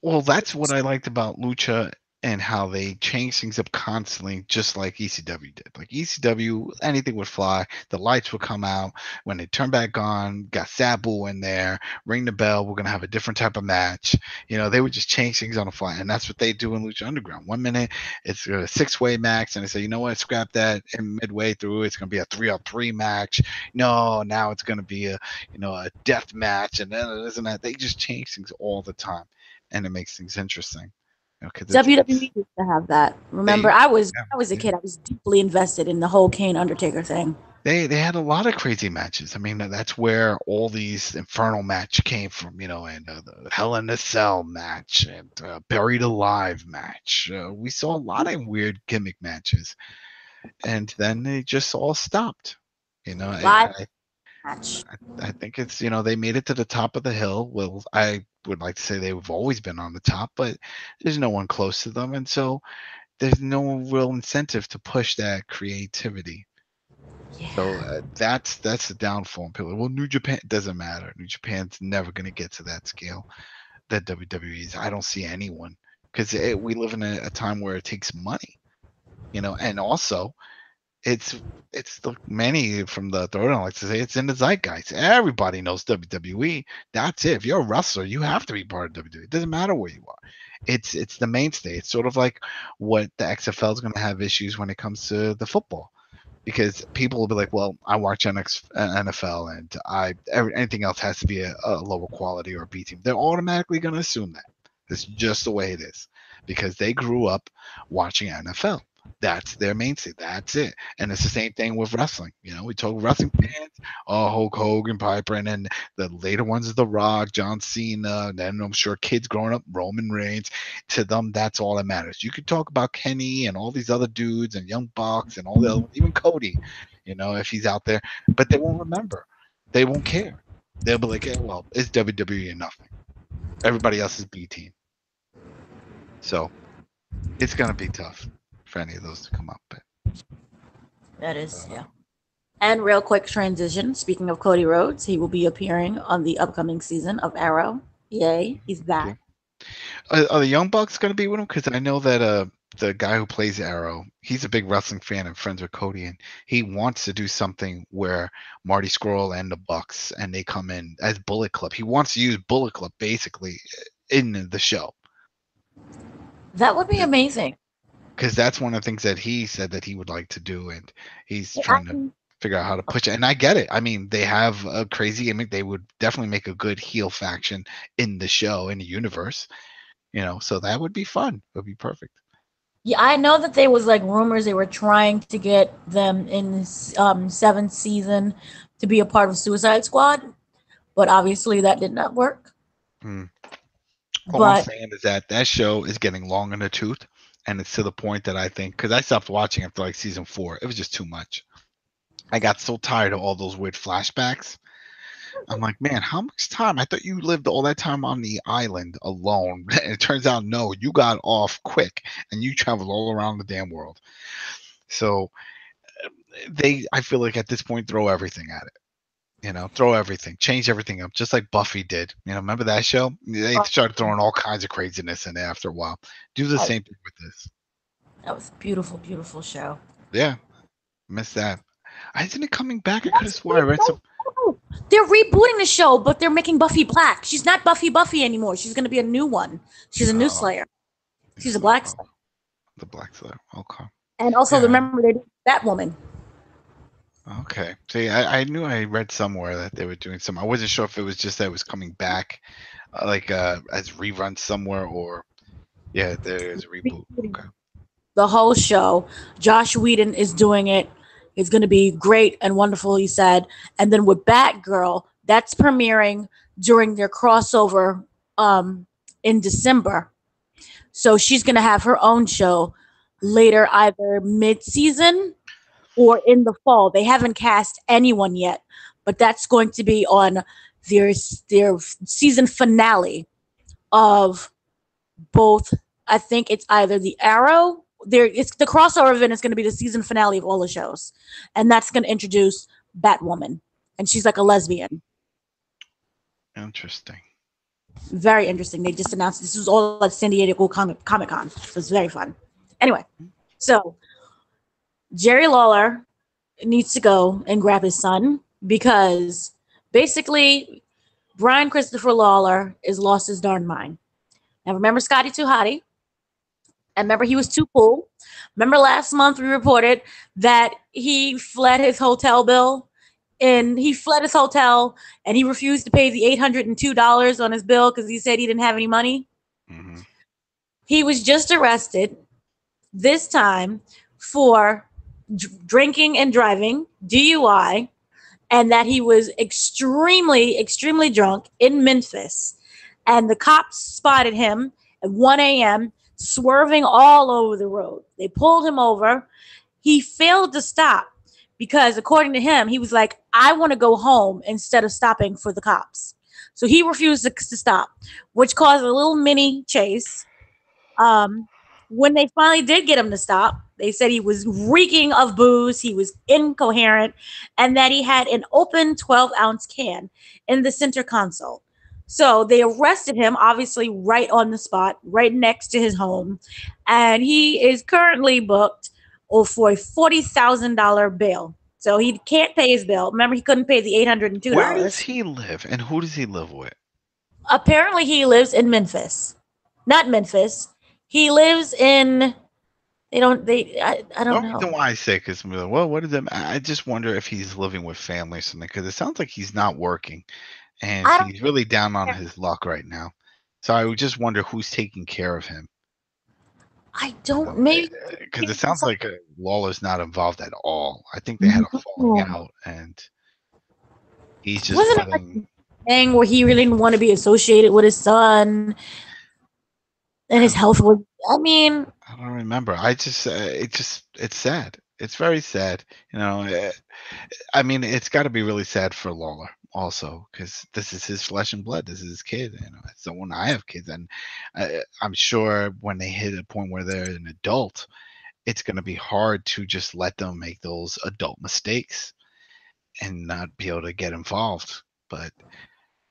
Well, that's what I liked about Lucha and how they change things up constantly, just like ECW did. Like ECW, anything would fly, the lights would come out. When they turn back on, got Sabu in there, ring the bell, we're gonna have a different type of match. You know, they would just change things on the fly, and that's what they do in Lucha Underground. 1 minute it's a 6-way match, and they say, you know what, scrap that. And midway through, it's gonna be a 3-on-3 match. No, now it's gonna be a death match, and then it isn't that. They just change things all the time, and it makes things interesting. WWE used to have that. Remember, I was a kid. I was deeply invested in the whole Kane Undertaker thing. They had a lot of crazy matches. I mean, that's where all these Infernal match came from, you know, and the Hell in a Cell match and Buried Alive match. We saw a lot of weird gimmick matches, and then they just all stopped. You know, I think it's, you know, they made it to the top of the hill. Well, I would like to say they've always been on the top, but there's no one close to them, and so there's no real incentive to push that creativity. Yeah. So that's the downfall. People, well, New Japan doesn't matter. New Japan's never going to get to that scale that WWE is. I don't see anyone, because we live in a time where it takes money, you know, and also it's the many from the throwdown like to say it's in the zeitgeist. Everybody knows WWE. That's it. If you're a wrestler, you have to be part of WWE. It doesn't matter where you are. It's the mainstay. It's sort of like what the XFL is going to have issues when it comes to the football, because people will be like, well, I watch NFL and anything else has to be a lower quality or a B team. They're automatically going to assume that. It's just the way it is, because they grew up watching NFL. That's their mainstay. That's it. And it's the same thing with wrestling. You know, we talk wrestling fans, Hulk Hogan, Piper, and then the later ones is The Rock, John Cena, and then I'm sure kids growing up, Roman Reigns. To them, that's all that matters. You could talk about Kenny and all these other dudes and Young Bucks and all the other, even Cody, you know, if he's out there, but they won't remember. They won't care. They'll be like, hey, well, it's WWE and nothing. Everybody else is B team. So it's going to be tough for any of those to come up. But that is, yeah. And real quick transition. Speaking of Cody Rhodes, he will be appearing on the upcoming season of Arrow. Yay, he's back. Are the Young Bucks going to be with him? Because I know that the guy who plays Arrow, he's a big wrestling fan and friends with Cody, and he wants to do something where Marty Scurll and the Bucks, and they come in as Bullet Club. He wants to use Bullet Club basically in the show. That would be amazing. Because that's one of the things that he said that he would like to do, and he's trying to figure out how to push it. And I get it. I mean, they have a crazy gimmick. They would definitely make a good heel faction in the show, in the universe. So that would be fun. It would be perfect. Yeah, I know that there was like rumors they were trying to get them in seventh season to be a part of Suicide Squad, but obviously that did not work. All I'm saying is that show is getting long in the tooth, and it's to the point that I think, because I stopped watching after like season 4, it was just too much. I got so tired of all those weird flashbacks. I'm like, man, how much time? I thought you lived all that time on the island alone. And it turns out, no, you got off quick and you traveled all around the damn world. So I feel like at this point, throw everything at it. Throw everything, change everything up, just like Buffy did. Remember that show? They started throwing all kinds of craziness in there after a while. Do the same thing with this. That was a beautiful, beautiful show. Yeah, missed that. Isn't it coming back? I could have swore I read some. They're rebooting the show, but they're making Buffy black. She's not Buffy anymore. She's going to be a new one. She's a new Slayer. She's a black Slayer. The Black Slayer. Okay. And also, remember, they're that woman. Okay. See, I knew I read somewhere that they were doing some. I wasn't sure if it was just that it was coming back, as reruns somewhere, or there is a reboot. Okay. The whole show. Josh Whedon is doing it. It's going to be great and wonderful, he said. And then with Batgirl, that's premiering during their crossover in December. So she's going to have her own show later, either mid-season or in the fall. They haven't cast anyone yet, but that's going to be on their season finale of both. I think it's either the Arrow. It's the crossover event is going to be the season finale of all the shows, and that's going to introduce Batwoman, and she's like a lesbian. Interesting. Very interesting. They just announced this was all at San Diego Comic-Con. So it's very fun. Anyway, so Jerry Lawler needs to go and grab his son because basically Brian Christopher Lawler is lost his darn mind. Now remember Scotty 2 Hotty? And remember he was too cool. Remember last month we reported that he fled his hotel bill, and he fled his hotel and he refused to pay the $802 on his bill because he said he didn't have any money. Mm-hmm. He was just arrested this time for drinking and driving, DUI, and that he was extremely, extremely drunk in Memphis. And the cops spotted him at 1 a.m. swerving all over the road. They pulled him over. He failed to stop because, according to him, he was like, I want to go home instead of stopping for the cops. So he refused to stop, which caused a little mini chase. When they finally did get him to stop, they said he was reeking of booze, he was incoherent, and that he had an open 12-ounce can in the center console. So they arrested him, obviously, right on the spot, right next to his home. And he is currently booked for a $40,000 bail. So he can't pay his bill. Remember, he couldn't pay the $802. Where does he live, and who does he live with? Apparently, he lives in Memphis. Not Memphis. He lives in... I don't know. The reason why I say, because, well, what is it? I just wonder if he's living with family or something, because it sounds like he's not working. And he's really down on his luck right now. So I would just wonder who's taking care of him. I don't, maybe. Because it sounds like Lawler's not involved at all. I think they had a falling out, and he's just wasn't it a thing where he really didn't want to be associated with his son, and his health was. I mean, I don't remember. It's sad. It's very sad. I mean, it's got to be really sad for Lawler also, because this is his flesh and blood. This is his kid. So when I have kids, and I'm sure when they hit a point where they're an adult, it's going to be hard to just let them make those adult mistakes and not be able to get involved. But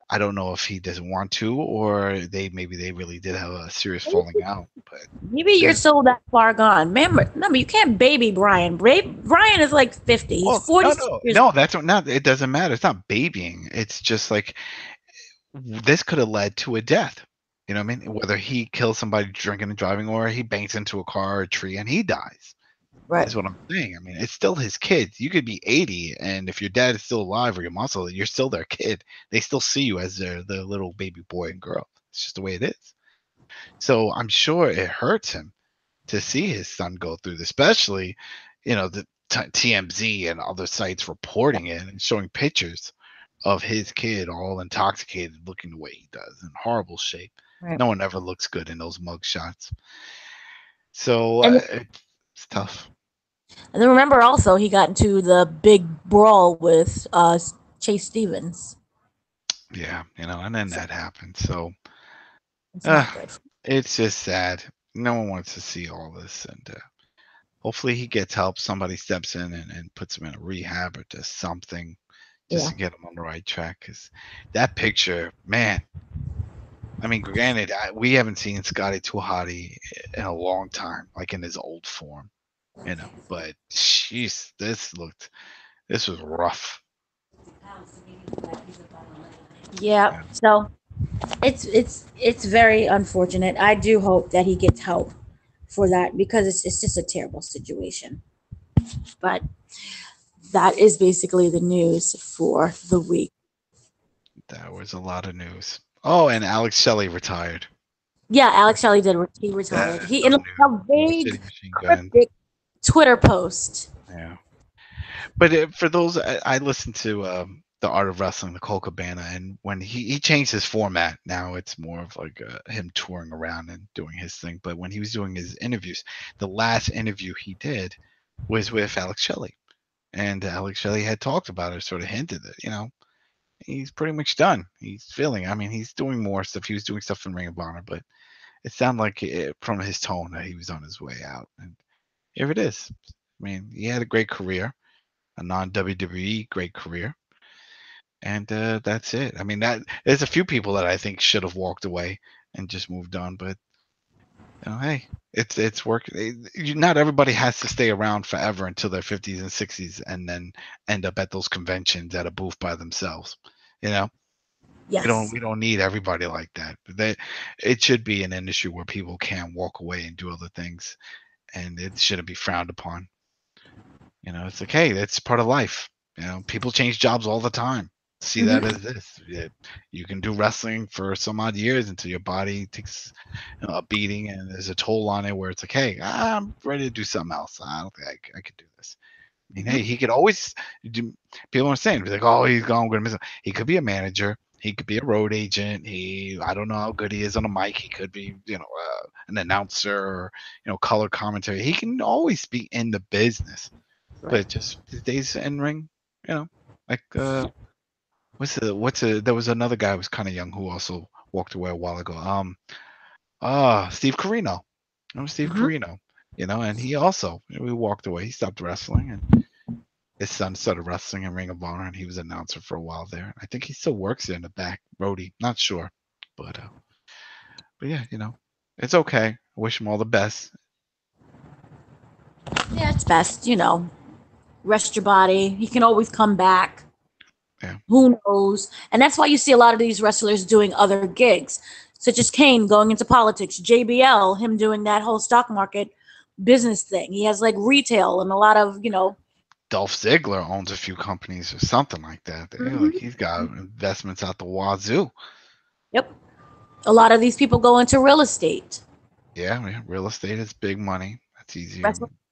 I don't know if he doesn't want to, or maybe they really did have a serious falling out. But maybe you're so that far gone. Remember, you can't baby Brian. Brian is like 50. He's 40. No, that's not. It doesn't matter. It's not babying. It's just like this could have led to a death. You know what I mean? Whether he kills somebody drinking and driving, or he bangs into a car or a tree and he dies. Right. That's what I'm saying. I mean, it's still his kid. You could be 80, and if your dad is still alive or your mom's still, you're still their kid. They still see you as their little baby boy and girl. It's just the way it is. So I'm sure it hurts him to see his son go through this, especially, the TMZ and other sites reporting it and showing pictures of his kid all intoxicated, looking the way he does, in horrible shape. Right. No one ever looks good in those mug shots. So it's tough. And then remember also he got into the big brawl with Chase Stevens. Yeah, and then that happened. So It's not good. it's just sad. No one wants to see all this, and hopefully he gets help. Somebody steps in and puts him in a rehab or does something just to get him on the right track. Because that picture, man. I mean, granted, we haven't seen Scotty 2 Hotty in a long time, like in his old form, But jeez, this was rough. Yeah. So it's very unfortunate. I do hope that he gets help for that because it's just a terrible situation. But that is basically the news for the week. That was a lot of news. Oh, and Alex Shelley retired. Yeah, Alex Shelley did. He retired. He in a vague, cryptic Twitter post. Yeah. But for those, I listened to The Art of Wrestling, the Cole Cabana, and when he changed his format, now it's more of like him touring around and doing his thing. But when he was doing his interviews, the last interview he did was with Alex Shelley. And Alex Shelley had talked about it, sort of hinted that, he's pretty much done. He's feeling, I mean, he's doing more stuff. He was doing stuff in Ring of Honor, but it sounded like from his tone that he was on his way out. And here it is. I mean, he had a great career, a non-WWE great career. And that's it. I mean, there's a few people that I think should have walked away and just moved on, but hey, it's working. Not everybody has to stay around forever until their 50s and 60s and then end up at those conventions at a booth by themselves. Yes. We don't need everybody like that. It should be an industry where people can walk away and do other things, and it shouldn't be frowned upon. It's like, hey, that's part of life. People change jobs all the time. See that as this. You can do wrestling for some odd years until your body takes a beating and there's a toll on it where it's like, hey, I'm ready to do something else. I don't think I could do this. I mean, hey, he could always do. People are saying, like, oh, he's gone. I'm going to miss him. He could be a manager. He could be a road agent. I don't know how good he is on a mic. He could be, an announcer or, color commentary. He can always be in the business. Right. But just the days in ring, like there was another guy who was kind of young who also walked away a while ago. Steve Corino. Steve Corino, and he also walked away. He stopped wrestling, and his son started wrestling in Ring of Honor, and he was an announcer for a while there. I think he still works there in the back, roadie. Not sure, but yeah, it's okay. I wish him all the best. Yeah, it's best, rest your body. He can always come back. Yeah. Who knows? And that's why you see a lot of these wrestlers doing other gigs, such as Kane going into politics, JBL, him doing that whole stock market business thing. He has like retail and a lot of, Dolph Ziggler owns a few companies or something like that. Like he's got investments out the wazoo. Yep. A lot of these people go into real estate. Yeah, real estate is big money. That's easy.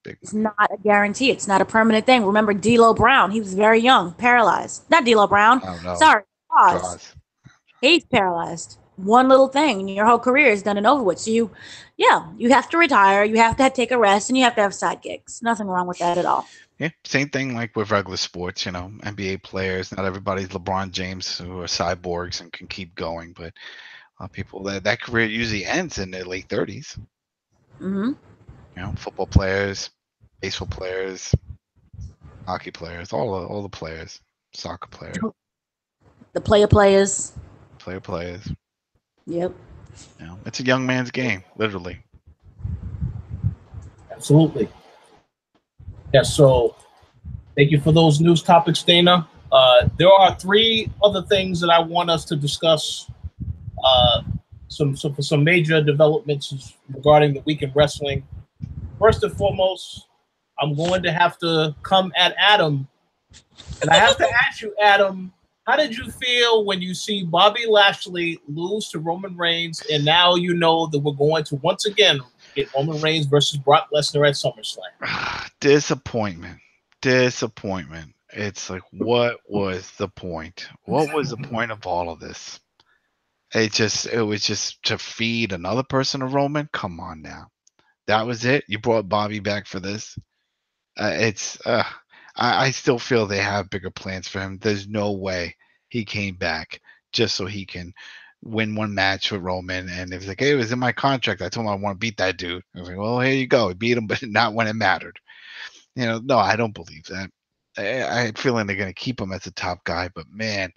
It's not a guarantee. It's not a permanent thing. Remember D'Lo Brown? He was very young, paralyzed. Not D'Lo Brown. Oh, no. Sorry, Oz. He's paralyzed. One little thing, and your whole career is done and over with. So you have to retire. You have to take a rest, and you have to have side gigs. Nothing wrong with that at all. Yeah, same thing like with regular sports. NBA players. Not everybody's LeBron James who are cyborgs and can keep going, but people that career usually ends in their late 30s. Football players, baseball players, hockey players, all the players, soccer players. The players. Players. Yep. It's a young man's game, literally. Absolutely. Yeah, so thank you for those news topics, Dana. There are 3 other things that I want us to discuss. Some major developments regarding the week in wrestling. First and foremost, I'm going to have to come at Adam. And I have to ask you, Adam, how did you feel when you see Bobby Lashley lose to Roman Reigns, and now you know that we're going to once again get Roman Reigns versus Brock Lesnar at SummerSlam? Disappointment. It's like, what was the point? What was the point of all of this? It was just to feed another person to Roman. Come on now. That was it. You brought Bobby back for this. I still feel they have bigger plans for him. There's no way he came back just so he can win one match with Roman. And it was like, hey, it was in my contract. I told him I want to beat that dude. I was like, well, here you go. He beat him, but not when it mattered. No, I don't believe that. I had a feeling they're going to keep him as a top guy, but man,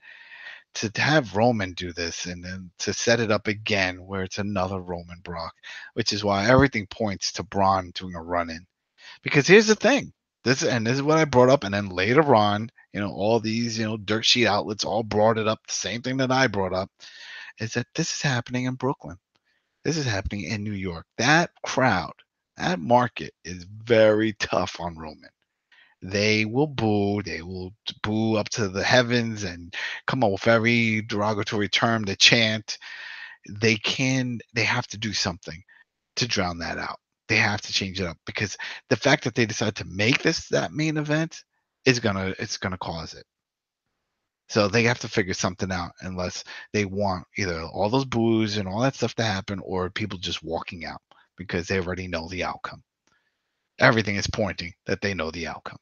to have Roman do this and then to set it up again where it's another Roman Brock, which is why everything points to Braun doing a run-in. Because here's the thing. This is what I brought up, and then later on, all these, dirt sheet outlets all brought it up. The same thing that I brought up is that this is happening in Brooklyn. This is happening in New York. That crowd, that market is very tough on Roman. They will boo. They will boo up to the heavens and come up with every derogatory term to chant. They have to do something to drown that out. They have to change it up, because the fact that they decide to make this that main event it's gonna cause it. So they have to figure something out, unless they want either all those boos and all that stuff to happen, or people just walking out because they already know the outcome. Everything is pointing that they know the outcome.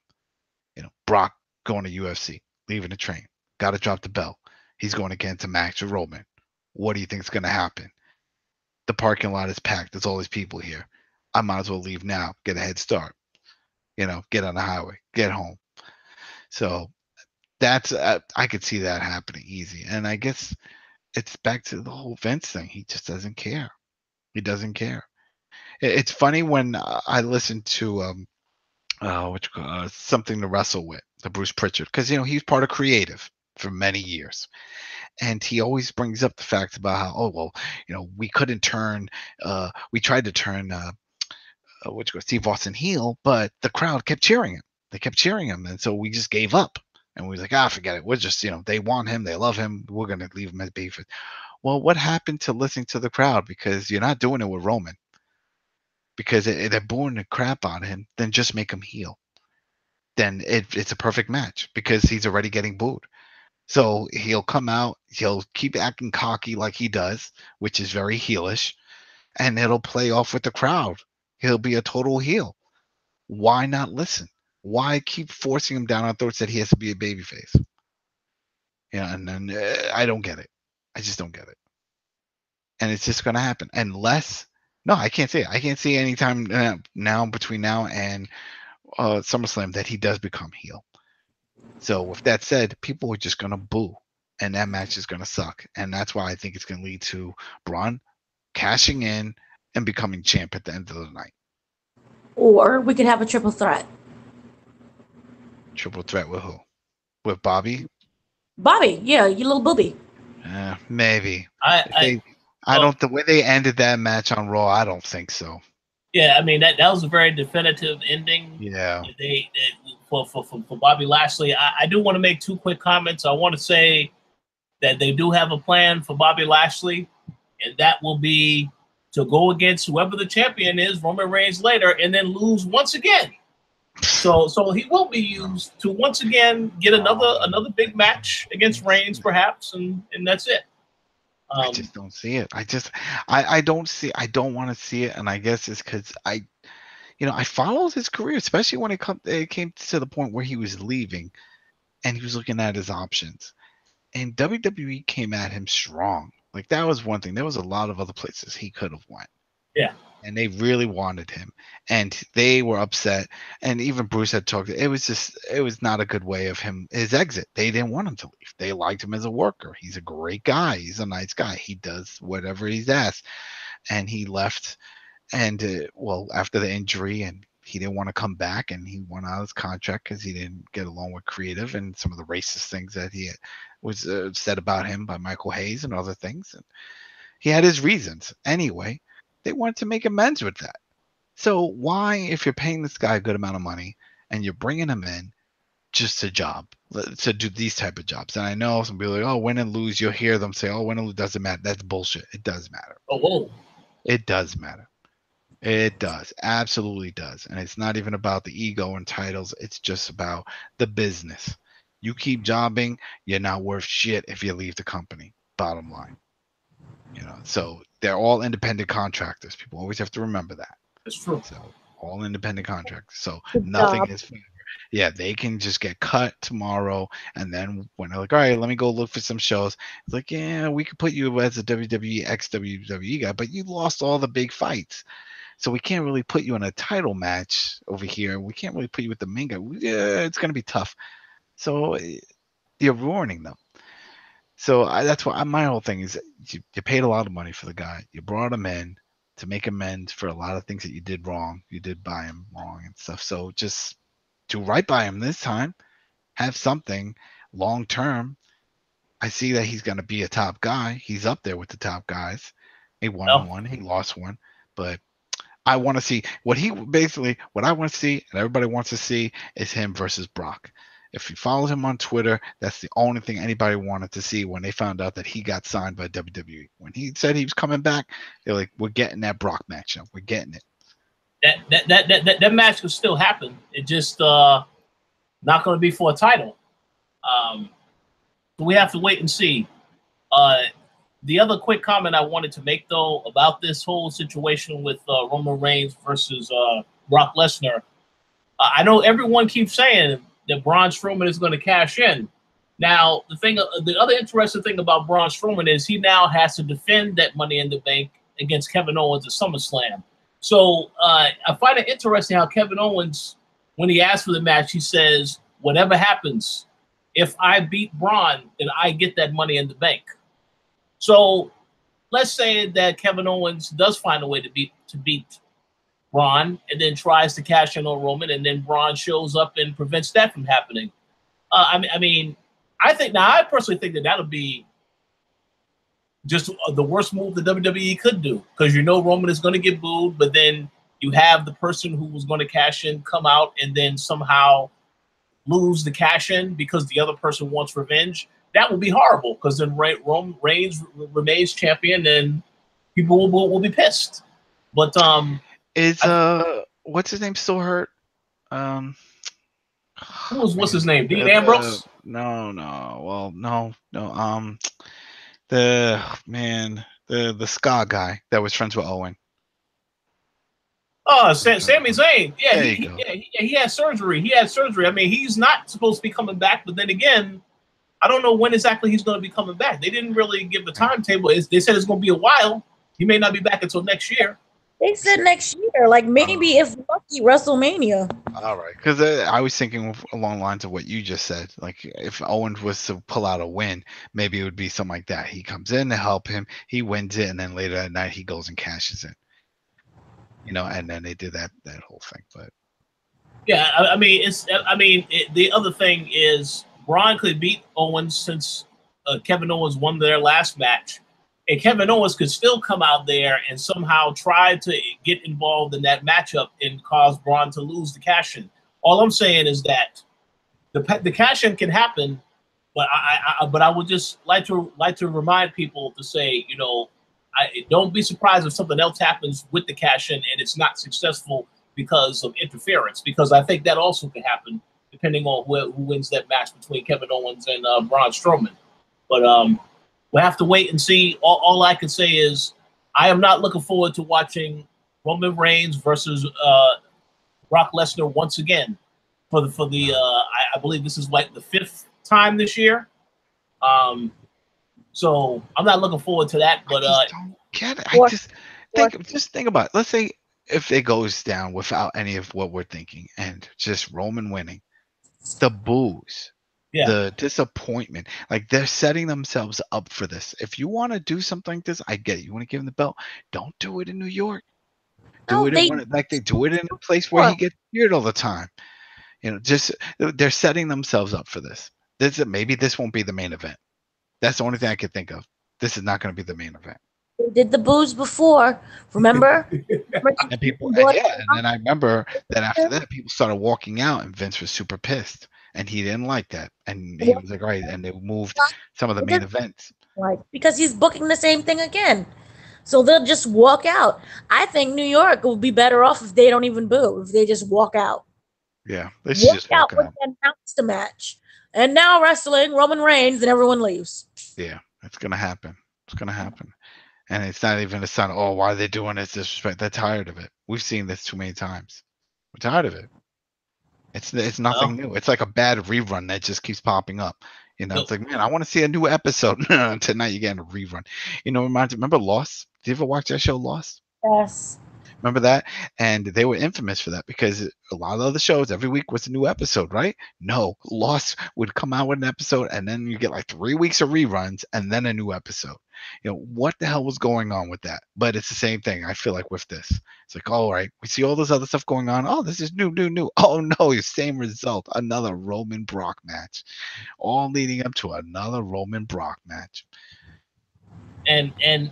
Brock going to UFC, leaving the train, got to drop the belt. He's going against a match with Roman. What do you think is going to happen? The parking lot is packed. There's all these people here. I might as well leave now, get a head start. Get on the highway, get home. So that's I could see that happening easy. And I guess it's back to the whole Vince thing. He just doesn't care. He doesn't care. It's funny when I listen to Something to Wrestle With, the Bruce Pritchard, because he's part of creative for many years. And he always brings up the fact about how, we couldn't turn, we tried to turn Steve Austin heel, but the crowd kept cheering him. They kept cheering him, and so we just gave up. And we was like, forget it. We're just, they want him, they love him. We're gonna leave him as babyface. Well, what happened to listening to the crowd? Because you're not doing it with Roman. Because they're booing the crap out of him. Then just make him heel. Then it's a perfect match, because he's already getting booed. So he'll come out, he'll keep acting cocky like he does, which is very heelish, and it'll play off with the crowd. He'll be a total heel. Why not listen? Why keep forcing him down our throats that he has to be a babyface? And then I don't get it. I just don't get it. And it's just going to happen. I can't see it. I can't see any time now between now and SummerSlam that he does become heel. So with that said, people are just going to boo, and that match is going to suck. And that's why I think it's going to lead to Braun cashing in and becoming champ at the end of the night. Or we could have a triple threat. Triple threat with who? With Bobby? Bobby, yeah, you little booby. Maybe. The way they ended that match on Raw, I don't think so. Yeah, I mean that was a very definitive ending. Yeah. They for Bobby Lashley. I do want to make two quick comments. I want to say that they do have a plan for Bobby Lashley, and that will be to go against whoever the champion is, Roman Reigns, later, and then lose once again. So he will be used to once again get another big match against Reigns, perhaps, and that's it. I just don't see it. I don't want to see it, and I guess it's because I followed his career, especially when it came to the point where he was leaving, and he was looking at his options, and WWE came at him strong. Like, that was one thing. There was a lot of other places he could have went. Yeah. And they really wanted him, and they were upset. And even Bruce had talked. It was not a good way of his exit. They didn't want him to leave. They liked him as a worker. He's a great guy. He's a nice guy. He does whatever he's asked. And he left, and after the injury, and he didn't want to come back, and he went out of his contract because he didn't get along with creative and some of the racist things that he was said about him by Michael Hayes and other things. And he had his reasons. Anyway, they wanted to make amends with that. So why, if you're paying this guy a good amount of money and you're bringing him in just to do these type of jobs? And I know some people are like, oh, win and lose. You'll hear them say, oh, win and lose doesn't matter. That's bullshit. It does matter. Oh, whoa. It does matter. It does. Absolutely does. And it's not even about the ego and titles. It's just about the business. You keep jobbing, you're not worth shit if you leave the company. Bottom line. So they're all independent contractors. People always have to remember that. That's true. So all independent contractors. So Good nothing job. is forever. Yeah, they can just get cut tomorrow, and then when they're like, all right, let me go look for some shows. It's like, yeah, we could put you as a WWE ex-WWE guy, but you lost all the big fights. So we can't really put you in a title match over here. We can't really put you with the main guy. Yeah, it's going to be tough. So you're ruining them. So that's why my whole thing is you paid a lot of money for the guy. You brought him in to make amends for a lot of things that you did wrong. You did buy him wrong and stuff. So just do right by him this time. Have something long term. I see that he's going to be a top guy. He's up there with the top guys. He won one. He lost one. But I want to see what I want to see and everybody wants to see is him versus Brock. If you follow him on Twitter, that's the only thing anybody wanted to see when they found out that he got signed by WWE. When he said he was coming back, they're like, we're getting that Brock match now. We're getting it. That match could still happen. It just not going to be for a title. So we have to wait and see. The other quick comment I wanted to make, though, about this whole situation with Roman Reigns versus Brock Lesnar, I know everyone keeps saying that Braun Strowman is going to cash in. Now, the other interesting thing about Braun Strowman is he now has to defend that Money in the Bank against Kevin Owens at SummerSlam. So I find it interesting how Kevin Owens, when he asked for the match, he says, whatever happens, if I beat Braun, then I get that Money in the Bank. So let's say that Kevin Owens does find a way to beat Braun and then tries to cash in on Roman, and then Braun shows up and prevents that from happening. I personally think that would be just the worst move the WWE could do, because Roman is going to get booed, but then you have the person who was going to cash in come out and then somehow lose the cash in because the other person wants revenge. That would be horrible, because then Reigns remains champion and people will be pissed. But what's his name still hurt? What's his name? Dean Ambrose? No. Well, no. The ska guy that was friends with Owen. Oh, Sami Zayn. Yeah, he had surgery. I mean, he's not supposed to be coming back, but then again, I don't know when exactly he's going to be coming back. They didn't really give a timetable. They said it's going to be a while. He may not be back until next year. They said next year, like maybe if lucky, WrestleMania. All right, because I was thinking along the lines of what you just said. Like if Owens was to pull out a win, maybe it would be something like that. He comes in to help him, he wins it, and then later that night he goes and cashes in. And then they did that whole thing. But yeah, the other thing is Braun could beat Owens since Kevin Owens won their last match. And Kevin Owens could still come out there and somehow try to get involved in that matchup and cause Braun to lose the cash-in. All I'm saying is that the cash-in can happen, but I would just like to remind people to say, don't be surprised if something else happens with the cash-in and it's not successful because of interference, because I think that also could happen depending on who wins that match between Kevin Owens and Braun Strowman. But we'll have to wait and see. All I can say is I am not looking forward to watching Roman Reigns versus Brock Lesnar once again for the I believe this is like the 5th time this year. So I'm not looking forward to that. But I don't get it. Just think about it. Let's say if it goes down without any of what we're thinking and just Roman winning, the boos. Yeah. The disappointment, like they're setting themselves up for this. If you want to do something like this, I get it. You want to give him the belt. Don't do it in New York. Do it they do it in a place where he gets cheered all the time. Just they're setting themselves up for this. Maybe this won't be the main event. That's the only thing I could think of. This is not going to be the main event. They did the booze before. Remember? And people, and yeah, and then I remember that after that, people started walking out, and Vince was super pissed, and he didn't like that, and he was like, "All right," and they moved some of the main events, like because he's booking the same thing again, so they'll just walk out. I think New York will be better off if they don't even boo, if they just walk out. Yeah, they should just walk out. When they announce the match, and now wrestling Roman Reigns, and everyone leaves. Yeah, it's gonna happen. It's gonna happen. And it's not even a sign, oh, why are they doing this disrespect? They're tired of it. We've seen this too many times. We're tired of it. It's nothing new. It's like a bad rerun that just keeps popping up. You know, it's like, man, I want to see a new episode. Tonight you're getting a rerun. You know, remember Lost? Did you ever watch that show Lost? Yes. Remember that? And they were infamous for that because a lot of other shows every week was a new episode, right? No, Lost would come out with an episode and then you get like 3 weeks of reruns and then a new episode. You know, what the hell was going on with that? But it's the same thing, I feel like, with this. It's like, all right, we see all this other stuff going on. Oh, this is new. Oh, no, same result. Another Roman Brock match. All leading up to another Roman Brock match. And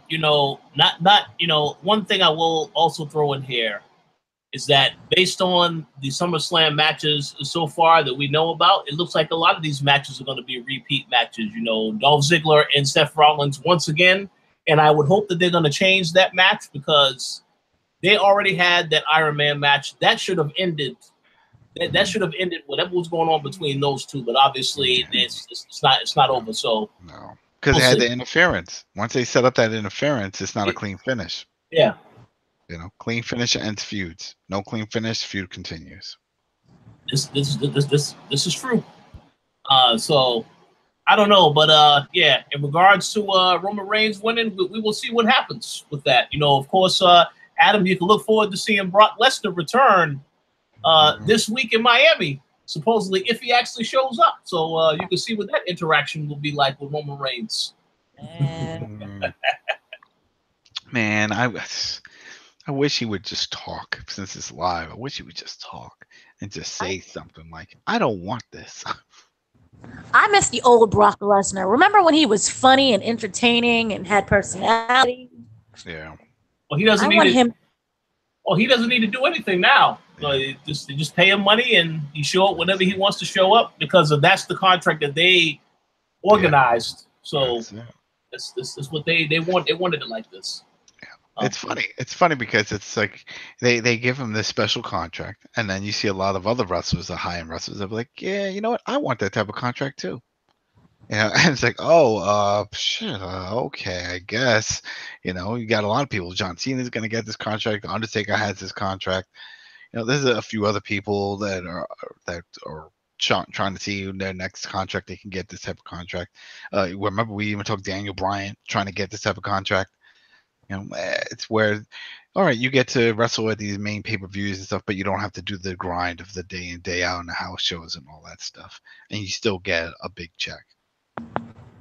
you know, not you know, one thing I will also throw in here is that based on the SummerSlam matches so far that we know about, it looks like a lot of these matches are going to be repeat matches. You know, Dolph Ziggler and Seth Rollins once again, and I would hope that they're going to change that match because they already had that Iron Man match that should have ended. That should have ended whatever was going on between those two, but obviously it's not over. So no. Because they had the interference. Once they set up that interference, it's not a clean finish. Yeah. You know, clean finish ends feuds. No clean finish, feud continues. This is true. So I don't know, but yeah. In regards to Roman Reigns winning, we will see what happens with that. You know, of course, Adam, you can look forward to seeing Brock Lesnar return this week in Miami. Supposedly, if he actually shows up, so you can see what that interaction will be like with Roman Reigns. Man, I wish he would just talk since it's live. I wish he would just talk and just say something like, "I don't want this." I miss the old Brock Lesnar. Remember when he was funny and entertaining and had personality? Yeah. Well, he doesn't need him. Well, he doesn't need to do anything now. Just pay him money and he show up whenever he wants to show up because that's the contract that they organized. So this is what they want. They wanted it like this. Yeah. It's funny. It's funny because it's like they give him this special contract, and then you see a lot of other wrestlers, the high-end wrestlers, that are like, yeah, you know what? I want that type of contract too. You know, and it's like, oh, shit, okay, I guess. You know, you got a lot of people. John Cena's going to get this contract. The Undertaker has this contract. You know, there's a few other people that are trying to see their next contract. They can get this type of contract. Remember, we even talked Daniel Bryan trying to get this type of contract. You know, it's where, all right, you get to wrestle at these main pay-per-views and stuff, but you don't have to do the grind of the day in, day out and the house shows and all that stuff. And you still get a big check.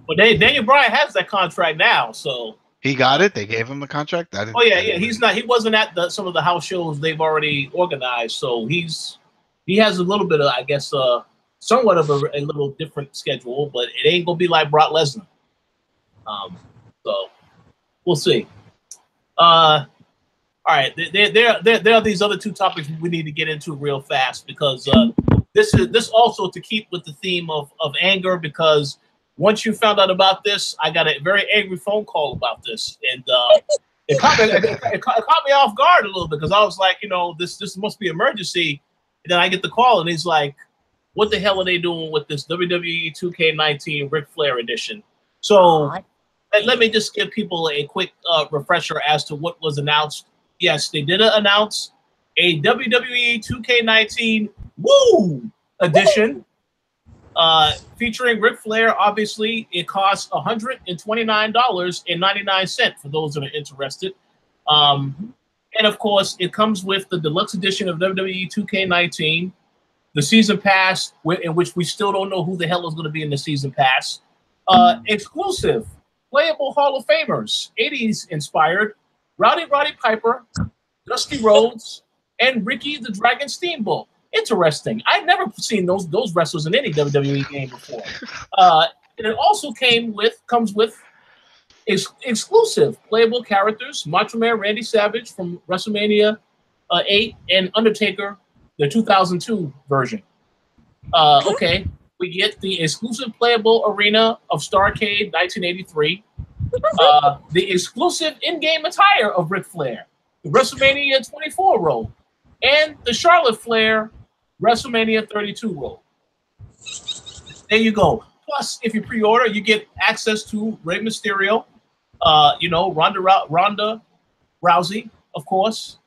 Well, Daniel Bryan has that contract now, so. He got it. They gave him the contract. Yeah. He wasn't at some of the house shows they've already organized, so he has a little bit of, I guess, somewhat of a little different schedule, but it ain't gonna be like Brock Lesnar. So we'll see. All right, there are these other two topics we need to get into real fast because this also to keep with the theme of anger because. Once you found out about this, I got a very angry phone call about this, and it caught me off guard a little bit because I was like, you know, this must be emergency. And then I get the call, and he's like, "What the hell are they doing with this WWE 2K19 Ric Flair edition?" So let me just give people a quick refresher as to what was announced. Yes, they did announce a WWE 2K19 Woo edition. Featuring Ric Flair. Obviously, it costs $129.99 for those that are interested. And of course, it comes with the deluxe edition of WWE 2K19, the season pass, in which we still don't know who the hell is going to be in the season pass. Exclusive, playable Hall of Famers, 80s inspired, Roddy Piper, Dusty Rhodes, and Ricky the Dragon Steamboat. Interesting. I've never seen those wrestlers in any WWE game before. And it also comes with exclusive playable characters: Macho Man Randy Savage from WrestleMania 8 and Undertaker, the 2002 version. Okay, we get the exclusive playable arena of Starrcade 1983, the exclusive in-game attire of Ric Flair, the WrestleMania 24 roll, and the Charlotte Flair WrestleMania 32 roll. There you go. Plus, if you pre-order, you get access to Rey Mysterio, Ronda Rousey, of course,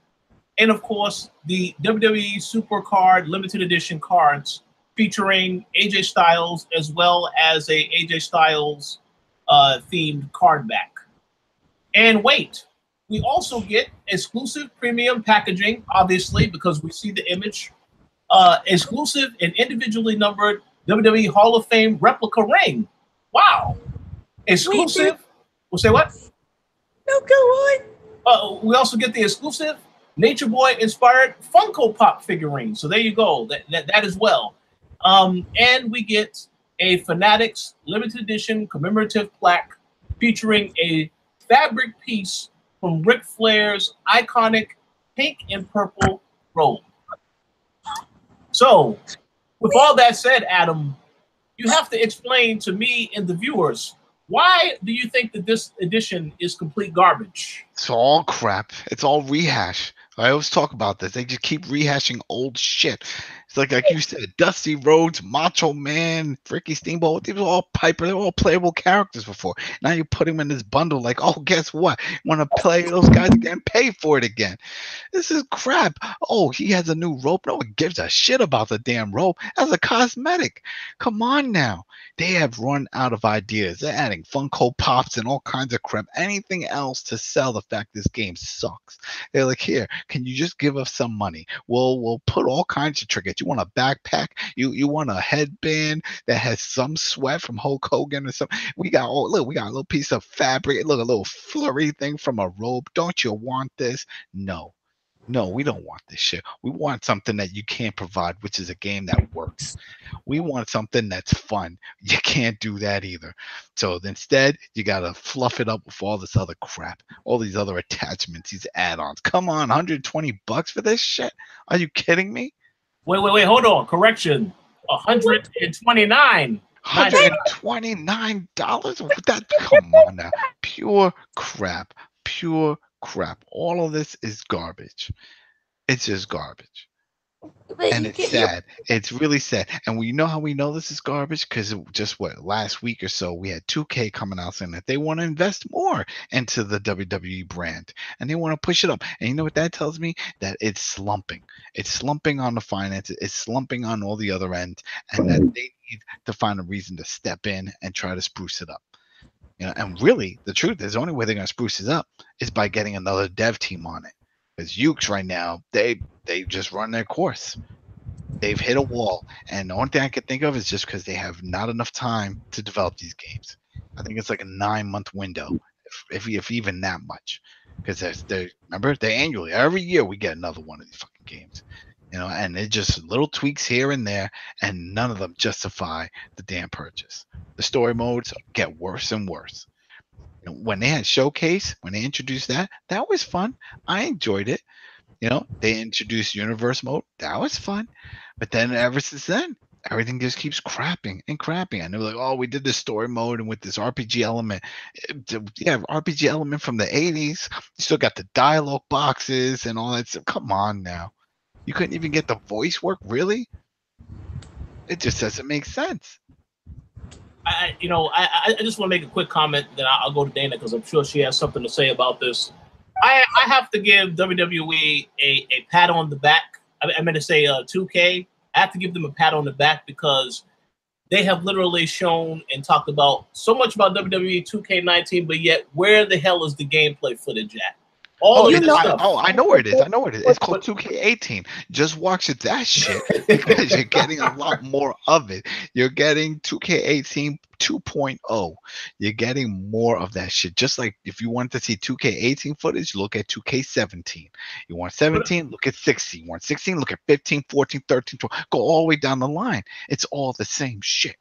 and of course the WWE Supercard limited edition cards featuring AJ Styles as well as a AJ Styles themed card back. And wait, we also get exclusive premium packaging, obviously, because we see the image. Exclusive and individually numbered WWE Hall of Fame replica ring. Wow. Exclusive. We'll say what? No, go on. We also get the exclusive Nature Boy inspired Funko Pop figurine. So there you go. That as well. And we get a Fanatics limited edition commemorative plaque featuring a fabric piece from Ric Flair's iconic pink and purple robe. So, with all that said, Adam, you have to explain to me and the viewers, why do you think that this edition is complete garbage? It's all crap. It's all rehash. I always talk about this. They just keep rehashing old shit. It's like you said, Dusty Rhodes, Macho Man, Ricky Steamboat. These were all Piper. They were all playable characters before. Now you put them in this bundle like, oh, guess what? You want to play those guys again? Pay for it again. This is crap. Oh, he has a new rope. No one gives a shit about the damn rope. As a cosmetic. Come on now. They have run out of ideas. They're adding Funko Pops and all kinds of crap. Anything else to sell the fact this game sucks. They're like, here, can you just give us some money? We'll put all kinds of trinkets. You want a backpack? You want a headband that has some sweat from Hulk Hogan or something? We got a little piece of fabric. Look, a little flurry thing from a robe. Don't you want this? No, we don't want this shit. We want something that you can't provide, which is a game that works. We want something that's fun. You can't do that either. So instead, you got to fluff it up with all this other crap, all these other attachments, these add-ons. Come on, $120 for this shit? Are you kidding me? Wait, hold on. Correction. $129. $129? That, come on now. Pure crap. All of this is garbage. It's just garbage. And it's sad. It's really sad. And we know how we know this is garbage? Because just last week or so, we had 2K coming out saying that they want to invest more into the WWE brand. And they want to push it up. And you know what that tells me? That it's slumping. It's slumping on the finances. It's slumping on all the other ends. And that they need to find a reason to step in and try to spruce it up. You know, and really, the truth is, the only way they're going to spruce it up is by getting another dev team on it. Because Ukes right now, they just run their course. They've hit a wall. And the only thing I can think of is just because they have not enough time to develop these games. I think it's like a 9-month window, if even that much. Because remember, they annually, every year we get another one of these fucking games. You know, and it's just little tweaks here and there, and none of them justify the damn purchase. The story modes get worse and worse. You know, when they had Showcase, when they introduced that was fun. I enjoyed it. You know, they introduced Universe mode. That was fun. But then ever since then, everything just keeps crapping and crapping. And they're like, oh, we did this story mode and with this RPG element. Yeah, RPG element from the 80s. You still got the dialogue boxes and all that stuff. Come on now. You couldn't even get the voice work, really? It just doesn't make sense. I just want to make a quick comment, then I'll go to Dana because I'm sure she has something to say about this. I have to give WWE a pat on the back. I meant to say 2K. I have to give them a pat on the back because they have literally shown and talked about so much about WWE 2K19, but yet where the hell is the gameplay footage at? I know where it is. It's called 2K18. Just watch that shit because you're getting a lot more of it. You're getting 2K18 2.0. You're getting more of that shit. Just like if you want to see 2K18 footage, look at 2K17. You want 17, look at 16. You want 16, look at 15, 14, 13, 12. Go all the way down the line. It's all the same shit.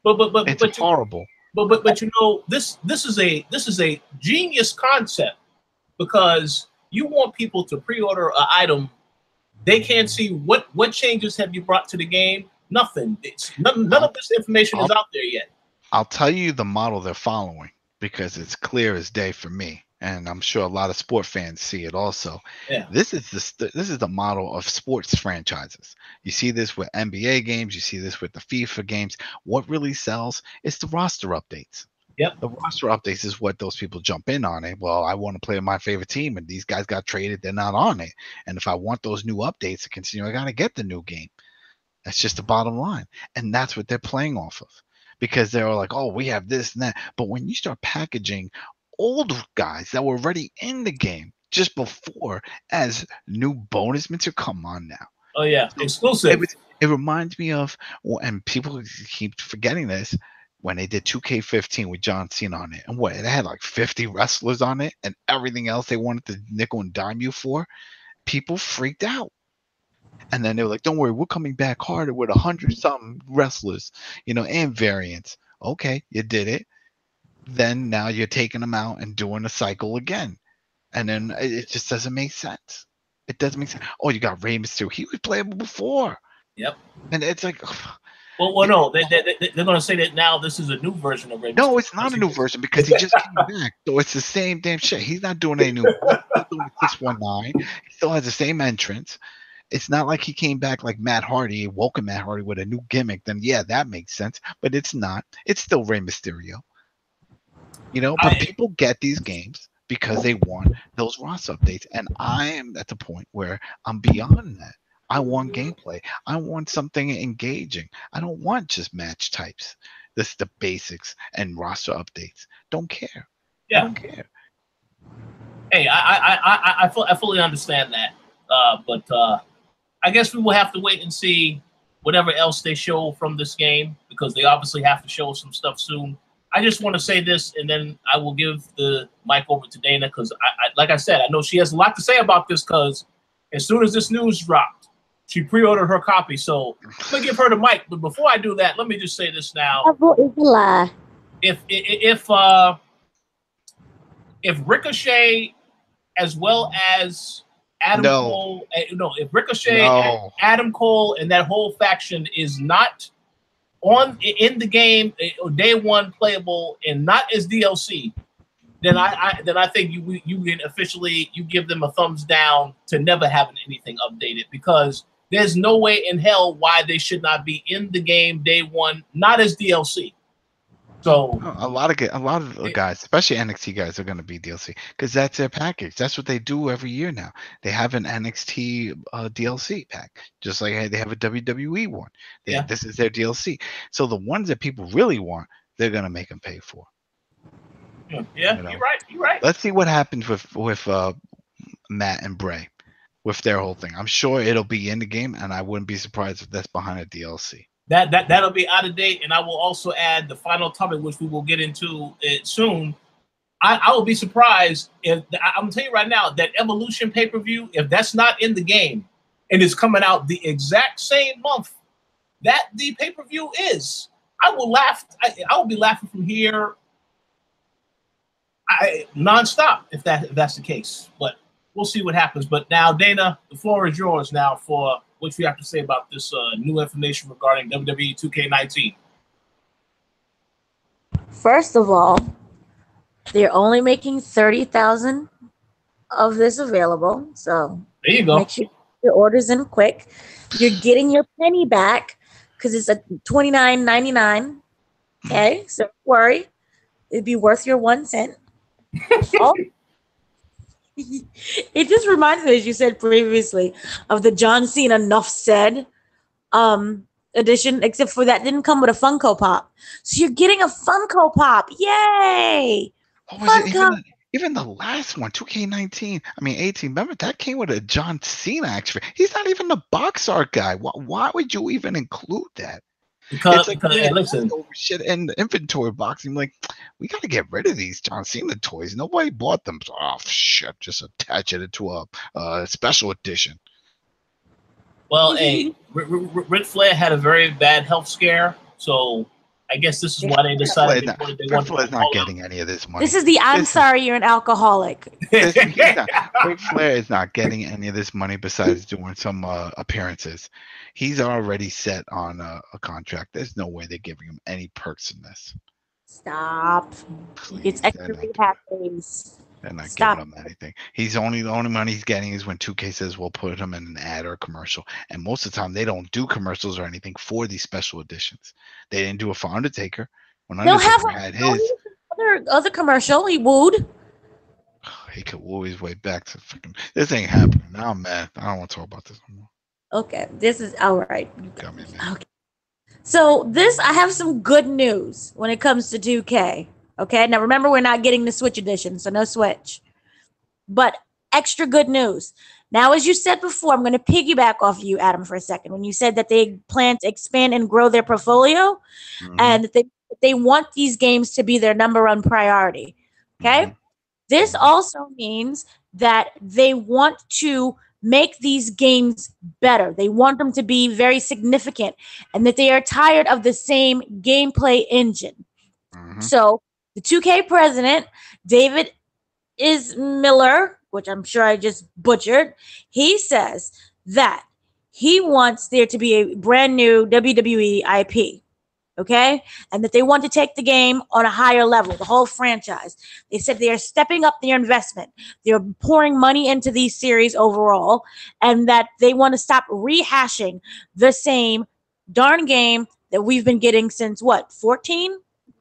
But it's horrible. But you know, this is a genius concept, because you want people to pre-order an item. They can't see what changes have you brought to the game. Nothing. None of this information is out there yet. I'll tell you the model they're following, because it's clear as day for me, and I'm sure a lot of sport fans see it also. Yeah. This is the model of sports franchises. You see this with NBA games. You see this with the FIFA games. What really sells is the roster updates. Yep. The roster updates is what those people jump in on it. Well, I want to play with my favorite team, and these guys got traded. They're not on it. And if I want those new updates to continue, I got to get the new game. That's just the bottom line. And that's what they're playing off of, because they're like, oh, we have this and that. But when you start packaging old guys that were already in the game just before as new bonus material, come on now. Oh, yeah. Exclusive. It reminds me of, and people keep forgetting this, when they did 2K15 with John Cena on it. And what? It had like 50 wrestlers on it, and everything else they wanted to nickel and dime you for. People freaked out. And then they were like, don't worry, we're coming back harder with 100-something wrestlers, and variants. Okay, you did it. Then now you're taking them out and doing a cycle again. And then it just doesn't make sense. It doesn't make sense. Oh, you got Rey Mysterio. He was playable before. Yep. And it's like... Well, no, they're going to say that now this is a new version of Rey Mysterio. No, it's not a new version, because he just came back. So it's the same damn shit. He's not doing any new. He's doing 619. He still has the same entrance. It's not like he came back like Matt Hardy, woken Matt Hardy with a new gimmick. Then yeah, that makes sense. But it's not. It's still Rey Mysterio. But people get these games because they want those roster updates, and I am at the point where I'm beyond that. I want gameplay. I want something engaging. I don't want just match types. This is the basics and roster updates. Don't care. Yeah. I don't care. Hey, I fully understand that. But I guess we will have to wait and see whatever else they show from this game, because they obviously have to show some stuff soon. I just want to say this, and then I will give the mic over to Dana, because like I said, I know she has a lot to say about this, because as soon as this news dropped, she pre-ordered her copy. So let me give her the mic. But before I do that, let me just say this now. It's a lie. If Ricochet, as well as Adam Cole, if Ricochet, Adam Cole, and that whole faction is not in the game day one playable and not as DLC, then I think you can officially give them a thumbs down to never having anything updated, because there's no way in hell why they should not be in the game day one, not as DLC. So a lot of the guys, especially NXT guys, are going to be DLC, because that's their package. That's what they do every year now. They have an NXT DLC pack, just like they have a WWE one. This is their DLC. So the ones that people really want, they're going to make them pay for. Yeah, you're right. Let's see what happens with Matt and Bray with their whole thing. I'm sure it'll be in the game, and I wouldn't be surprised if that's behind a DLC. That'll be out of date, and I will also add the final topic, which we will get into it soon. I will be surprised if I'm gonna tell you right now that Evolution pay-per-view, if that's not in the game and it's coming out the exact same month that the pay-per-view is, I will laugh. I will be laughing from here nonstop if that's the case. But we'll see what happens. But now, Dana, the floor is yours now for what you have to say about this new information regarding WWE 2K19. First of all, they're only making 30,000 of this available. So there you go. Make sure your orders in quick. You're getting your penny back because it's a $29.99. Okay, so don't worry. It'd be worth your 1 cent. Oh. It just reminds me, as you said previously, of the John Cena Nuff Said edition, except for that didn't come with a Funko Pop. So you're getting a Funko Pop. Yay! Even the last one, 2K19, 18, remember that came with a John Cena action. He's not even the box art guy. Why would you even include that? Because listen, shit in the inventory box. I'm like, we got to get rid of these John Cena toys. Nobody bought them. Oh shit! Just attach it to a special edition. Well, hey, Ric Flair had a very bad health scare, so I guess this is why they decided they wanted Flair's not getting any of this money. This is the I'm sorry you're an alcoholic. Ric Flair is not getting any of this money besides doing some appearances. He's already set on a contract. There's no way they're giving him any perks in this. Stop. Please, It's extra rehab days. They're not giving him anything. The only money he's getting is when 2K says we'll put him in an ad or a commercial. And most of the time they don't do commercials or anything for these special editions. They didn't do it for Undertaker. When Undertaker had his other commercial, he wooed. He could woo his way back to fucking. This ain't happening. Now I'm mad. I don't want to talk about this anymore. Okay, this is all right. Got me mad. Okay. So I have some good news when it comes to 2K. Okay, now remember we're not getting the Switch edition, so no Switch. But extra good news. Now, as you said before, I'm going to piggyback off you, Adam, for a second. When you said that they plan to expand and grow their portfolio, and that they want these games to be their number one priority. Okay, this also means that they want to make these games better. They want them to be very significant, and that they are tired of the same gameplay engine. So the 2K president, David Miller, which I'm sure I just butchered, he says that he wants there to be a brand new WWE IP. Okay? And that they want to take the game on a higher level, the whole franchise. They said they are stepping up their investment. They're pouring money into these series overall, and that they want to stop rehashing the same darn game that we've been getting since what, 14?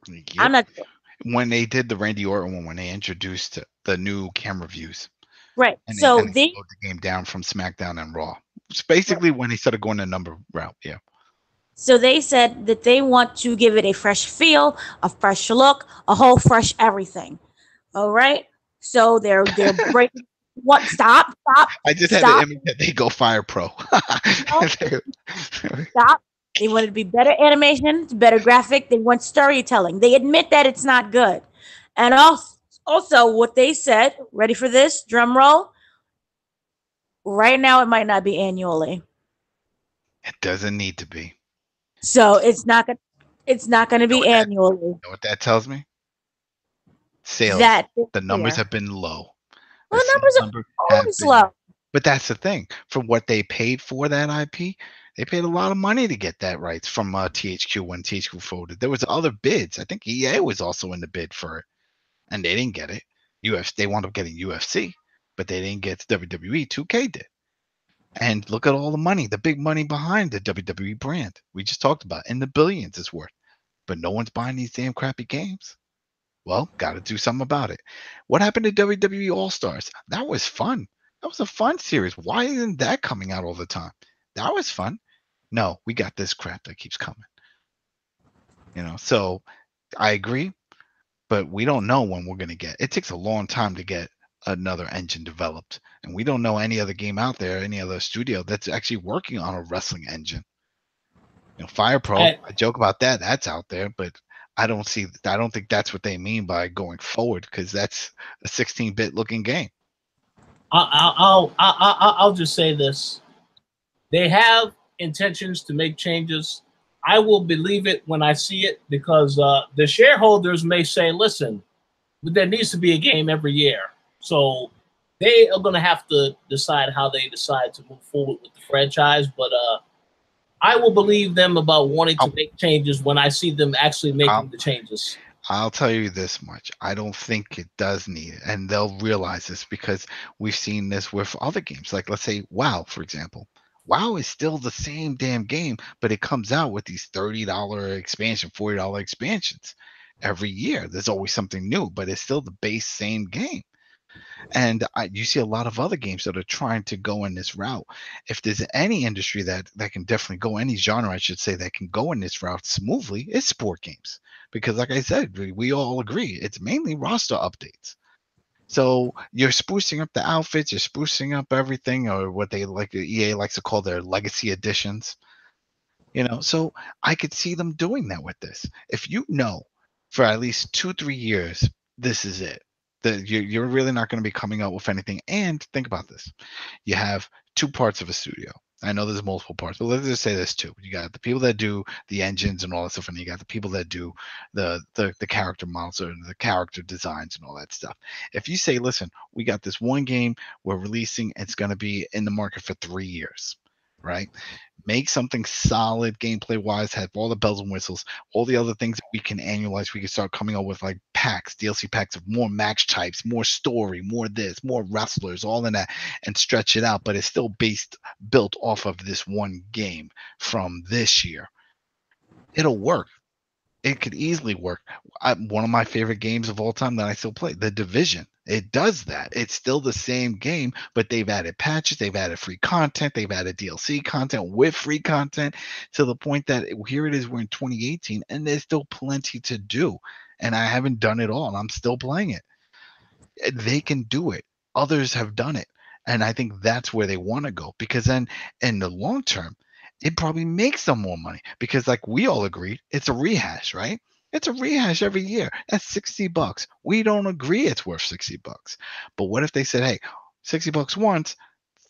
Yep. I'm not sure. When they did the Randy Orton one, when they introduced the new camera views. Right. And so they slowed the game down from SmackDown and Raw. It's basically when they started going the number route. Yeah. So they said that they want to give it a fresh feel, a fresh look, a whole fresh everything. All right. So they're breaking. What? Stop! I just had the image that they go Fire Pro. Stop. They want it to be better animation, better graphic. They want storytelling. They admit that it's not good. And also what they said, ready for this? Drum roll. Right now, it might not be annually. It doesn't need to be. So it's not going to be annually. You know what that tells me? Sales. The numbers have been low. Well, the numbers are always low. But that's the thing. For what they paid for that IP, they paid a lot of money to get that rights from THQ when THQ folded. There was other bids. I think EA was also in the bid for it, and they didn't get it. They wound up getting UFC, but they didn't get WWE. 2K did. And look at all the money, the big money behind the WWE brand. We just talked about in the billions it's worth. But no one's buying these damn crappy games. Well, got to do something about it. What happened to WWE All-Stars? That was fun. That was a fun series. Why isn't that coming out all the time? That was fun. No, we got this crap that keeps coming. So I agree, but we don't know when we're going to get. It takes a long time to get another engine developed, and we don't know any other game out there, any other studio that's actually working on a wrestling engine. Fire Pro, I joke about that. That's out there, but I don't think that's what they mean by going forward, because that's a 16-bit looking game. I'll just say this: they have intentions to make changes. I will believe it when I see it, because the shareholders may say, "Listen, there needs to be a game every year." So they are going to have to decide how they decide to move forward with the franchise. But I will believe them about wanting to make changes when I see them actually making the changes. I'll tell you this much. I don't think it does need it. And they'll realize this, because we've seen this with other games. Like, let's say WoW, for example. WoW is still the same damn game, but it comes out with these $30 expansion, $40 expansions every year. There's always something new, but it's still the base same game. And you see a lot of other games that are trying to go in this route. If there's any industry that can definitely go, any genre, I should say, that can go in this route smoothly, it's sport games. Because like I said, we all agree, it's mainly roster updates. So you're sprucing up the outfits, you're sprucing up everything, or what EA likes to call their legacy editions. So I could see them doing that with this. If for at least 2-3 years, this is it. You're really not going to be coming out with anything. And think about this. You have two parts of a studio. I know there's multiple parts, but let's just say there's two. You got the people that do the engines and all that stuff, and you got the people that do the character models or the character designs and all that stuff. If you say, listen, we got this one game we're releasing, it's going to be in the market for 3 years, right? Make something solid gameplay wise, have all the bells and whistles, all the other things that we can annualize. We can start coming up with like packs, DLC packs of more match types, more story, more this, more wrestlers, all in that, and stretch it out. But it's still built off of this one game from this year. It'll work. It could easily work. One of my favorite games of all time that I still play, The Division. It does that. It's still the same game, but they've added patches, they've added free content, they've added DLC content with free content, to the point that here it is, we're in 2018, and there's still plenty to do. And I haven't done it all, and I'm still playing it. They can do it. Others have done it. And I think that's where they want to go, because then in the long term, it probably makes them more money, because like we all agreed, it's a rehash, right? It's a rehash every year. That's $60. We don't agree it's worth $60. But what if they said, hey, $60 once,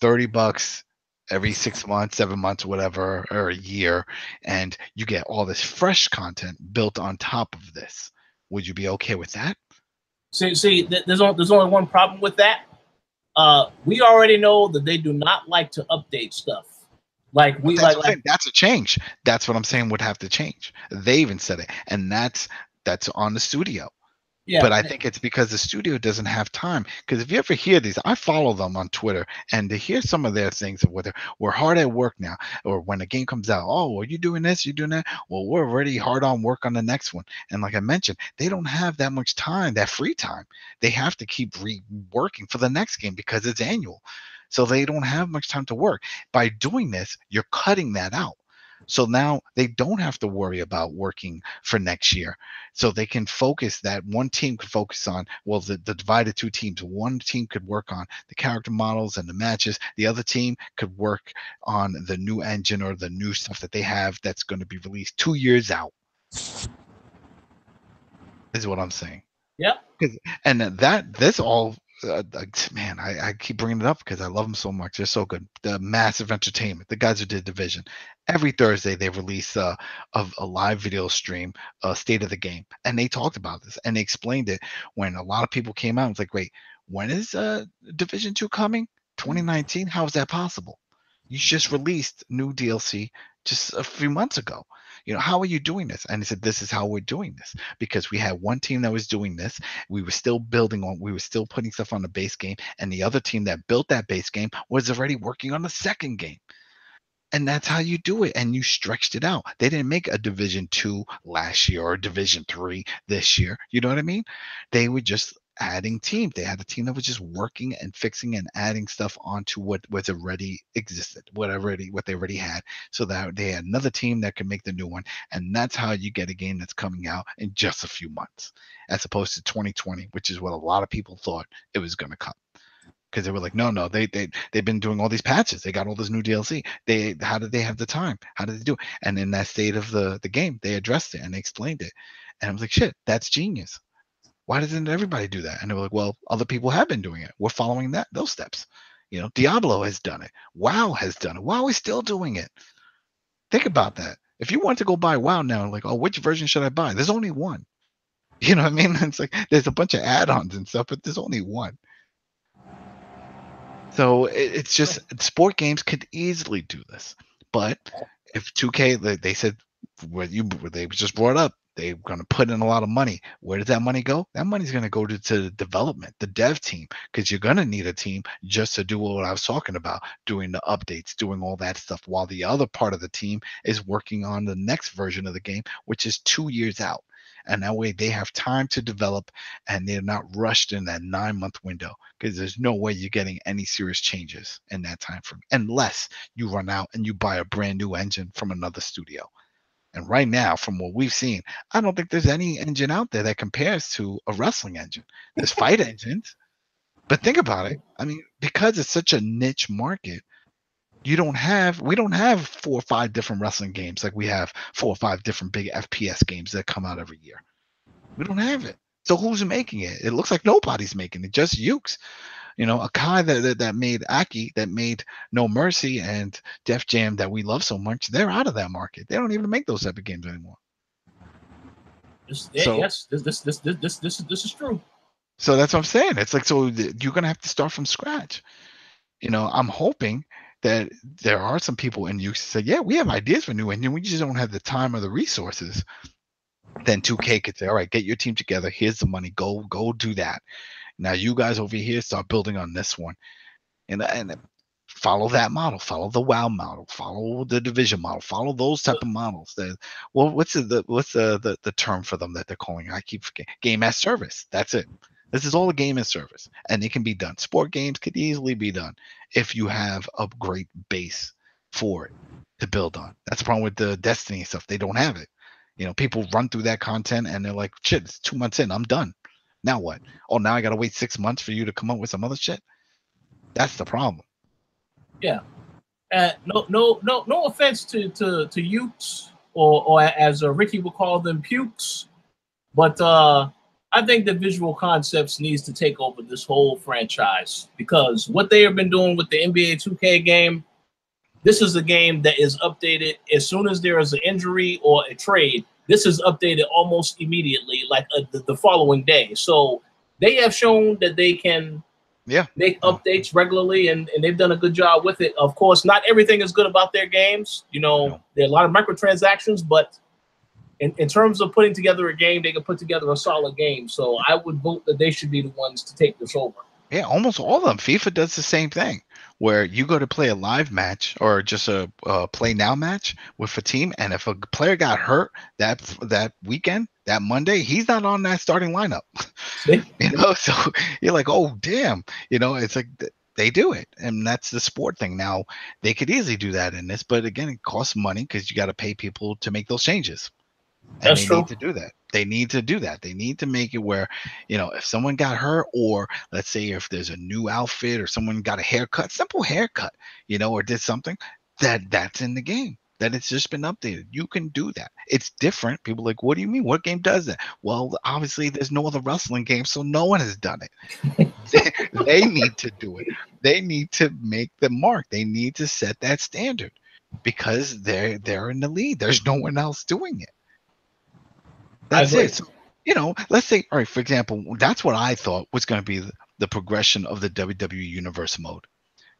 $30 every 6 months, 7 months, whatever, or a year, and you get all this fresh content built on top of this? Would you be okay with that? See, there's only one problem with that. We already know that they do not like to update stuff. Like that's a change. That's what I'm saying would have to change. They even said it, and that's on the studio. Yeah, but I think it's because the studio doesn't have time. Because if you ever hear these, I follow them on Twitter, and to hear some of their things of whether we're hard at work now, or when a game comes out, oh, well, you doing this, you doing that? Well, we're already hard on work on the next one. And like I mentioned, they don't have that much time, that free time. They have to keep reworking for the next game because it's annual. So they don't have much time to work. By doing this, you're cutting that out. So now they don't have to worry about working for next year. So they can focus, that one team could focus on, well, the divided two teams. One team could work on the character models and the matches. The other team could work on the new engine or the new stuff that they have that's going to be released 2 years out. Is what I'm saying. Yeah. And this all... man, I keep bringing it up because I love them so much. They're so good. The massive entertainment, the guys who did Division, every Thursday they release a live video stream, state of the game, and they talked about this and they explained it when a lot of people came out. It's like, wait, when is Division 2 coming? 2019? How is that possible? You just released new DLC just a few months ago. How are you doing this? And he said, this is how we're doing this, because we had one team that was doing this. We were still we were still putting stuff on the base game. And the other team that built that base game was already working on the second game. And that's how you do it. And you stretched it out. They didn't make a Division 2 last year or Division 3 this year. You know what I mean? They were just adding teams. They had a team that was just working and fixing and adding stuff onto what was already existed, what they already had, so that they had another team that could make the new one. And that's how you get a game that's coming out in just a few months, as opposed to 2020, which is what a lot of people thought it was going to come. Because they were like, no, they've been doing all these patches. They got all this new DLC. How did they have the time? How did they do it? And in that state of the game, they addressed it and they explained it. And I was like, shit, that's genius. Why doesn't everybody do that? And they were like, well, other people have been doing it. We're following those steps. Diablo has done it. WoW has done it. WoW is still doing it. Think about that. If you want to go buy WoW now, like, oh, which version should I buy? There's only one. You know what I mean? It's like there's a bunch of add-ons and stuff, but there's only one. So it's just, sport games could easily do this. But if 2K, they said, they just brought up, they're going to put in a lot of money. Where does that money go? That money's going to go to development, the dev team, because you're going to need a team just to do what I was talking about, doing the updates, doing all that stuff, while the other part of the team is working on the next version of the game, which is 2 years out. And that way they have time to develop and they're not rushed in that 9-month window, because there's no way you're getting any serious changes in that time frame unless you run out and you buy a brand new engine from another studio. And right now, from what we've seen, I don't think there's any engine out there that compares to a wrestling engine. There's fight engines, but think about it. I mean, because it's such a niche market, we don't have 4 or 5 different wrestling games like we have 4 or 5 different big FPS games that come out every year. We don't have it. So who's making it? It looks like nobody's making it, just Ukes. You know, a guy that made Aki, that made No Mercy and Def Jam that we love so much, they're out of that market. They don't even make those type of games anymore. Yes, this is true. So that's what I'm saying. It's like, so you're gonna have to start from scratch. You know, I'm hoping that there are some people in you say, yeah, we have ideas for new engine, we just don't have the time or the resources. Then 2K could say, all right, get your team together. Here's the money. Go do that. Now you guys over here start building on this one, and follow that model. Follow the WoW model. Follow the Division model. Follow those type of models. Well, what's the term for them that they're calling? I keep forgetting. Game as service. That's it. This is all a game as service, and it can be done. Sport games could easily be done if you have a great base for it to build on. That's the problem with the Destiny stuff. They don't have it. You know, people run through that content and they're like, shit, it's 2 months in. I'm done. Now what? Oh, now I got to wait 6 months for you to come up with some other shit. That's the problem. Yeah. No offense to Utes or as Ricky would call them, pukes, but I think that Visual Concepts needs to take over this whole franchise, because what they have been doing with the NBA 2K game, this is a game that is updated as soon as there is an injury or a trade. This is updated almost immediately, like the following day. So they have shown that they can make updates regularly, and they've done a good job with it. Of course, not everything is good about their games. You know, there are a lot of microtransactions, but in terms of putting together a game, they can put together a solid game. So I would vote that they should be the ones to take this over. Yeah, almost all of them. FIFA does the same thing, where you go to play a live match or just a play now match with a team, and if a player got hurt that weekend, that Monday, he's not on that starting lineup. You know, so you're like, oh damn, you know, it's like they do it, and that's the sport thing. Now they could easily do that in this, but again, it costs money because you got to pay people to make those changes. And That's they true. need to do that. They need to do that. They need to make it where, you know, if someone got hurt, or let's say if there's a new outfit or someone got a haircut, simple haircut, you know, or did something, that's in the game, that it's just been updated. You can do that. It's different. People are like, what do you mean? What game does that? Well, obviously there's no other wrestling game, so no one has done it. They need to do it. They need to make the mark. They need to set that standard, because they're in the lead. There's no one else doing it. That's it. So, you know, let's say, all right, for example, that's what I thought was going to be the progression of the WWE Universe mode.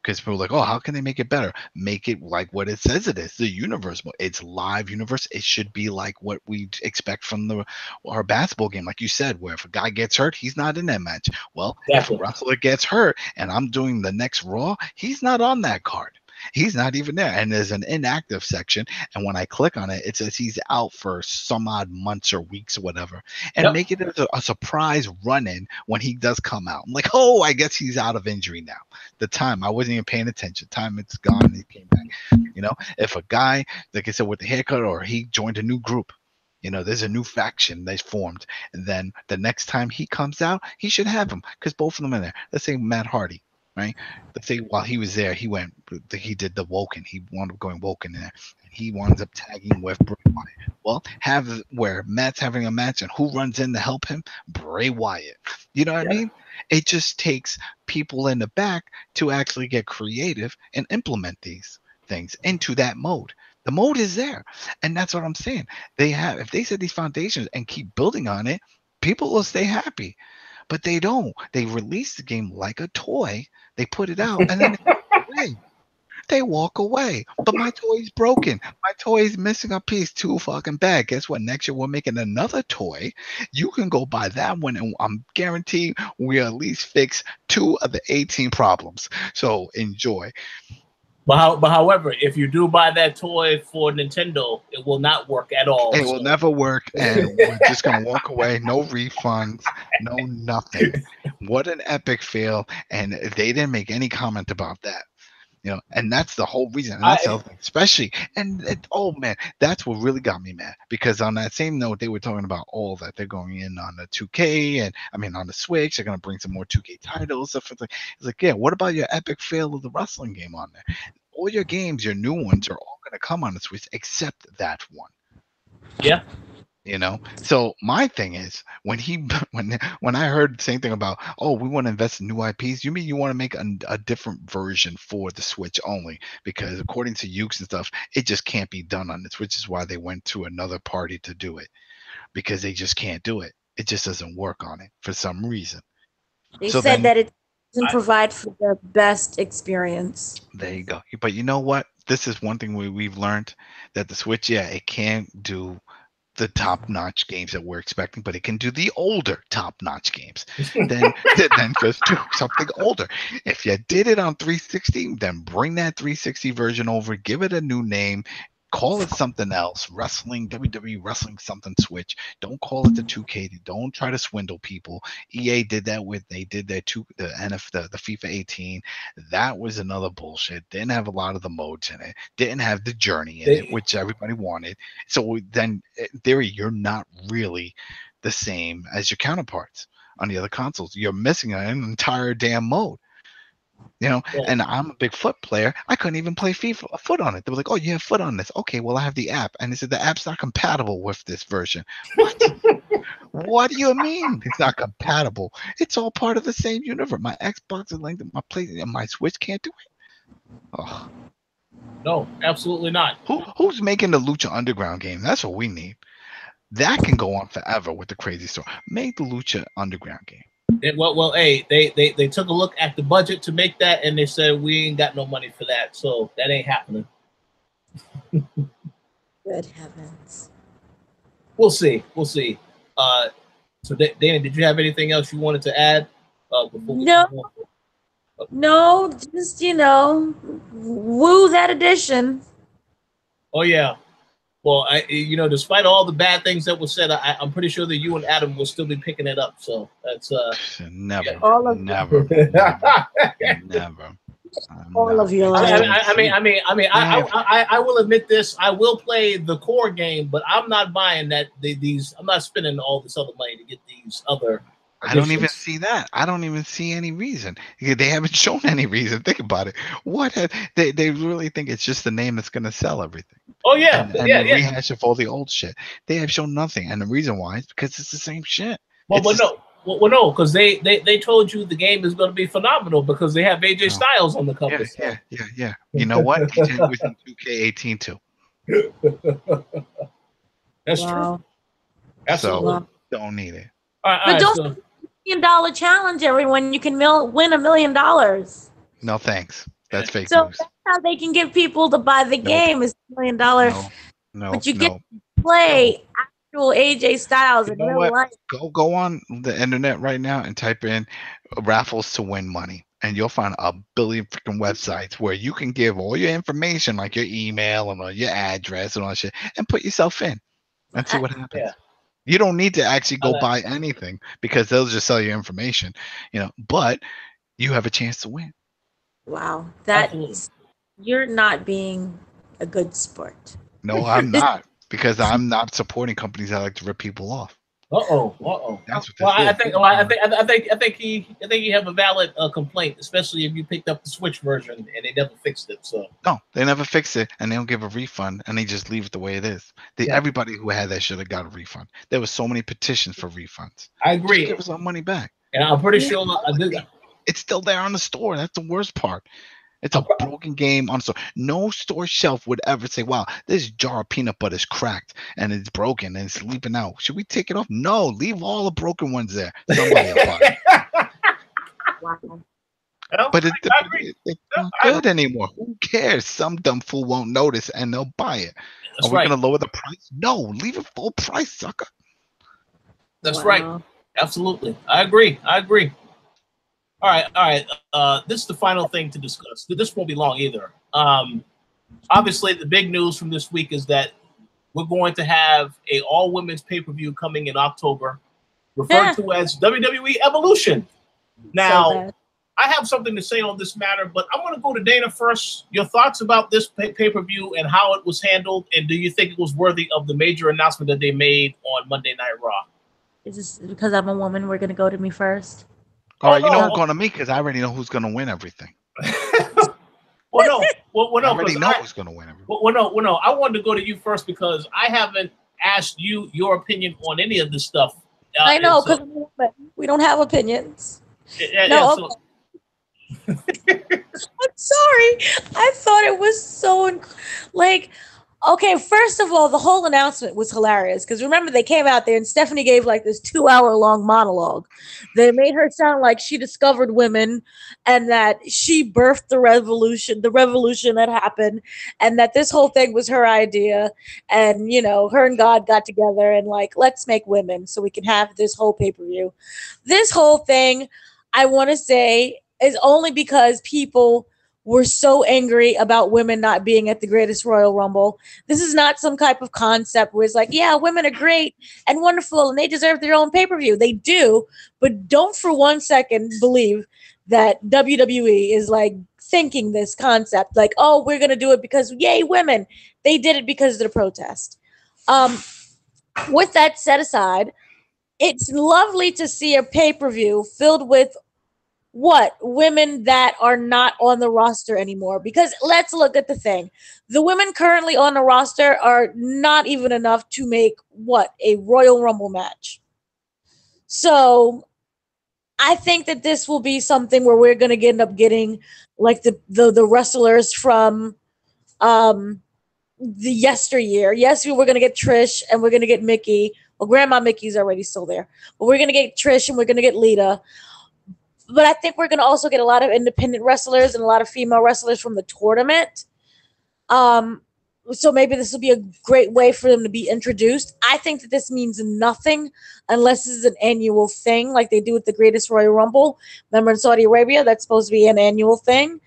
Because people are like, oh, how can they make it better? Make it like what it says it is, the universe mode. It's live universe. It should be like what we expect from our basketball game, like you said, where if a guy gets hurt, he's not in that match. Well, if a wrestler gets hurt and I'm doing the next Raw, he's not on that card. He's not even there. And there's an inactive section. And when I click on it, it says he's out for some odd months or weeks or whatever. And make it a surprise run-in when he does come out. I'm like, oh, I guess he's out of injury now. The time, I wasn't even paying attention. Time, it's gone. And he came back. You know, if a guy, like I said, with the haircut, or he joined a new group, you know, there's a new faction that's formed. And then the next time he comes out, he should have him, because both of them are there. Let's say Matt Hardy. Right. Let's say while he was there, he did the Woken. He wound up going Woken there. He winds up tagging with Bray Wyatt. Well, where Matt's having a match, and who runs in to help him? Bray Wyatt. You know what I mean? It just takes people in the back to actually get creative and implement these things into that mode. The mode is there, and that's what I'm saying. If they set these foundations and keep building on it, people will stay happy. But they don't. They release the game like a toy. They put it out, and then they walk away. But my toy's broken. My toy is missing a piece. Too fucking bad. Guess what? Next year we're making another toy. You can go buy that one, and I'm guaranteed we'll at least fix 2 of the 18 problems. So enjoy. But however, if you do buy that toy for Nintendo, it will not work at all. It will never work, and we're just going to walk away. No refunds, no nothing. What an epic fail, and they didn't make any comment about that. You know, and that's the whole reason. And that's especially, oh man, that's what really got me mad. Because on that same note, they were talking about all that they're going in on the 2K, and I mean on the Switch, they're gonna bring some more 2K titles. Stuff. It's like, yeah, what about your epic fail of the wrestling game on there? All your games, your new ones, are all gonna come on the Switch except that one. Yeah. So my thing is when I heard the same thing about, oh, we want to invest in new IPs, you mean you want to make a different version for the Switch only, because according to Ukes and stuff, it just can't be done on this, which is why they went to another party to do it, because they just can't do it. It just doesn't work on it for some reason. They said that it doesn't provide for the best experience. There you go. But you know what? This is one thing we've learned, that the Switch, it can't do the top-notch games that we're expecting, but it can do the older top-notch games. Then just do something older. If you did it on 360, then bring that 360 version over, give it a new name, call it something else, WWE Wrestling something Switch. Don't call it the 2K. Don't try to swindle people. EA did that they did their the FIFA 18. That was another bullshit. Didn't have a lot of the modes in it. Didn't have the journey in it, which everybody wanted. So then, in theory, you're not really the same as your counterparts on the other consoles. You're missing an entire damn mode. And I'm a big foot player. I couldn't even play FIFA foot on it. They were like, "Oh, you have foot on this? Okay, well, I have the app." And they said the app's not compatible with this version. What? What do you mean it's not compatible? It's all part of the same universe. My Xbox is linked to my PlayStation, and my Switch can't do it. Oh. No, absolutely not. Who's making the Lucha Underground game? That's what we need. That can go on forever with the crazy story. Make the Lucha Underground game. Hey, they took a look at the budget to make that, and they said we ain't got no money for that, so that ain't happening. Good heavens. We'll see. So Dana, did you have anything else you wanted to add? No, just woo that edition. Oh yeah. Well, despite all the bad things that were said, I'm pretty sure that you and Adam will still be picking it up. So that's never. Yeah. All of Never. all of your life. I will admit this. I will play the core game, but I'm not buying that. I'm not spending all this other money to get these other. I don't even see that. I don't even see any reason. They haven't shown any reason. Think about it. They really think it's just the name that's going to sell everything? Oh yeah, and rehash of all the old shit. They have shown nothing, and the reason why is because it's the same shit. No, because they told you the game is going to be phenomenal because they have AJ Styles on the cover. Yeah. You know what? AJ was in 2K18 too. That's true. Absolutely. So don't need it. All right, don't $1 million challenge everyone. You can win $1 million. No thanks. That's fake so news. That's how they can get people to buy the game is $1 million. No, but you get to play actual AJ Styles in real life. Go on the internet right now and type in raffles to win money, and you'll find a billion freaking websites where you can give all your information, like your email and your address and all that shit, and put yourself in and see what happens. Yeah. You don't need to actually go buy anything because they'll just sell you information, but you have a chance to win. Wow. You're not being a good sport. No, I'm not, because I'm not supporting companies that like to rip people off. That's what I think you have a valid complaint, especially if you picked up the Switch version and they never fixed it. So no, they never fixed it, and they don't give a refund, and they just leave it the way it is. Everybody who had that should have got a refund. There were so many petitions for refunds. I agree. Just give us our money back. And I'm pretty sure it's still there on the store. That's the worst part. It's a broken game on the store. No store shelf would ever say, "Wow, this jar of peanut butter is cracked and it's broken and it's leaping out. Should we take it off?" No, leave all the broken ones there. Somebody will buy it. Wow. But it's not good anymore. Who cares? Some dumb fool won't notice and they'll buy it. Are we going to lower the price? No, leave it full price, sucker. That's right. Absolutely. I agree. All right. This is the final thing to discuss. This won't be long either. Obviously, the big news from this week is that we're going to have a all-women's pay-per-view coming in October, referred to as WWE Evolution. Now, I have something to say on this matter, but I want to go to Dana first. Your thoughts about this pay-per-view and how it was handled, and do you think it was worthy of the major announcement that they made on Monday Night Raw? Is this because I'm a woman? We're going to go to me first? All right, who's going to me because I already know who's going to win everything. No. I already know who's going to win everything. No. I wanted to go to you first because I haven't asked you your opinion on any of this stuff. I know, because we don't have opinions. No, I'm sorry. I thought it was so okay, first of all, the whole announcement was hilarious because remember they came out there and Stephanie gave like this 2-hour-long monologue. They made her sound like she discovered women and that she birthed the revolution that happened, and that this whole thing was her idea. And her and God got together and like, let's make women so we can have this whole pay-per-view. This whole thing, I want to say, is only because people were so angry about women not being at the greatest Royal Rumble. This is not some type of concept where it's like, yeah, women are great and wonderful and they deserve their own pay-per-view. They do, but don't for 1 second believe that WWE is like thinking this concept like, oh, we're going to do it because yay, women. They did it because of the protest. With that set aside, it's lovely to see a pay-per-view filled with women that are not on the roster anymore, because let's look at the thing. The women currently on the roster are not even enough to make a Royal Rumble match. So I think that this will be something where we're going to end up getting like the wrestlers from the yesteryear. Yes, we're going to get Trish and we're going to get Mickey. Well, Grandma Mickey's already still there, but we're going to get Trish and we're going to get Lita. But I think we're going to also get a lot of independent wrestlers and a lot of female wrestlers from the tournament. So maybe this will be a great way for them to be introduced. I think that this means nothing unless this is an annual thing like they do with the Greatest Royal Rumble. Remember in Saudi Arabia, that's supposed to be an annual thing.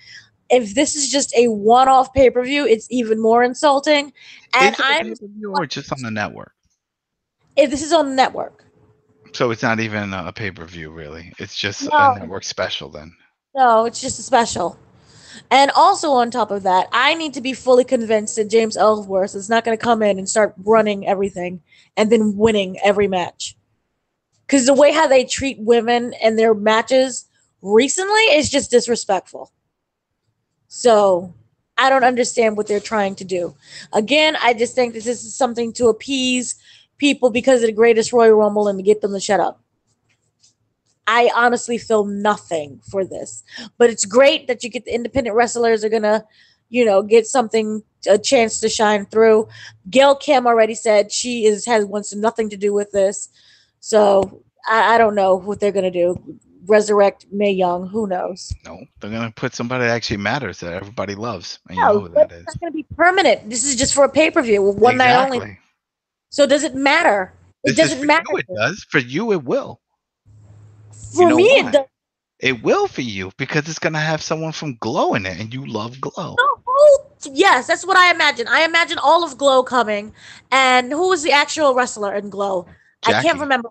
If this is just a one-off pay-per-view, it's even more insulting. And is it a pay-per-view or just on the network? If this is on the network. So it's not even a pay-per-view, really. It's just a network special then. No, it's just a special. And also on top of that, I need to be fully convinced that James Ellsworth is not going to come in and start running everything and then winning every match. Because the way how they treat women in their matches recently is just disrespectful. So I don't understand what they're trying to do. Again, I just think that this is something to appease people because of the Greatest Royal Rumble and to get them to shut up. I honestly feel nothing for this, but it's great that you get the independent wrestlers are gonna, get something, a chance to shine through. Gail Kim already said she wants nothing to do with this, so I don't know what they're gonna do. Resurrect Mae Young? Who knows? No, they're gonna put somebody that actually matters that everybody loves, and you know who that is. It's gonna be permanent. This is just for a pay-per-view, one night only. So does it matter? It doesn't matter. For you, it does. For you, it will. For me, it does. It will for you because it's going to have someone from Glow in it, and you love Glow. Yes, that's what I imagine. I imagine all of Glow coming. And who was the actual wrestler in Glow? Jackie. I can't remember.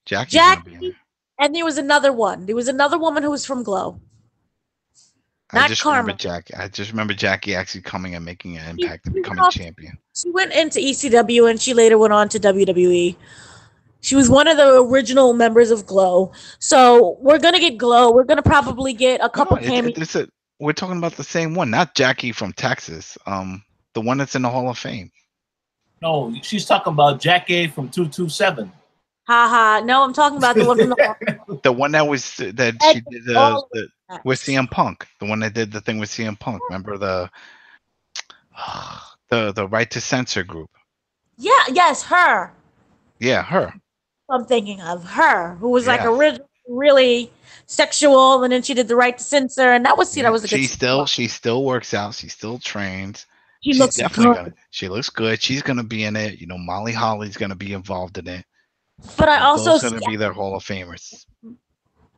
Jackie. And there was another one. There was another woman who was from Glow. I just remember Jackie actually coming and making an impact and becoming champion. She went into ECW and she later went on to WWE. She was one of the original members of Glow. So we're going to get Glow. We're going to probably get a couple cameos. We're talking about the same one, not Jackie from Texas. The one that's in the Hall of Fame. No, she's talking about Jackie from 227. Haha. No, I'm talking about the one from the the one that she did with CM Punk. The one that did the thing with CM Punk. Remember the Right to Censor group? Yeah, yes, her. Yeah, her. I'm thinking of her, who was like really sexual, and then she did the Right to Censor, and that was a good. She still works out. She still trains. She looks good. She looks good. She's gonna be in it. Molly Holly's gonna be involved in it. But I also going to be their Hall of Famers.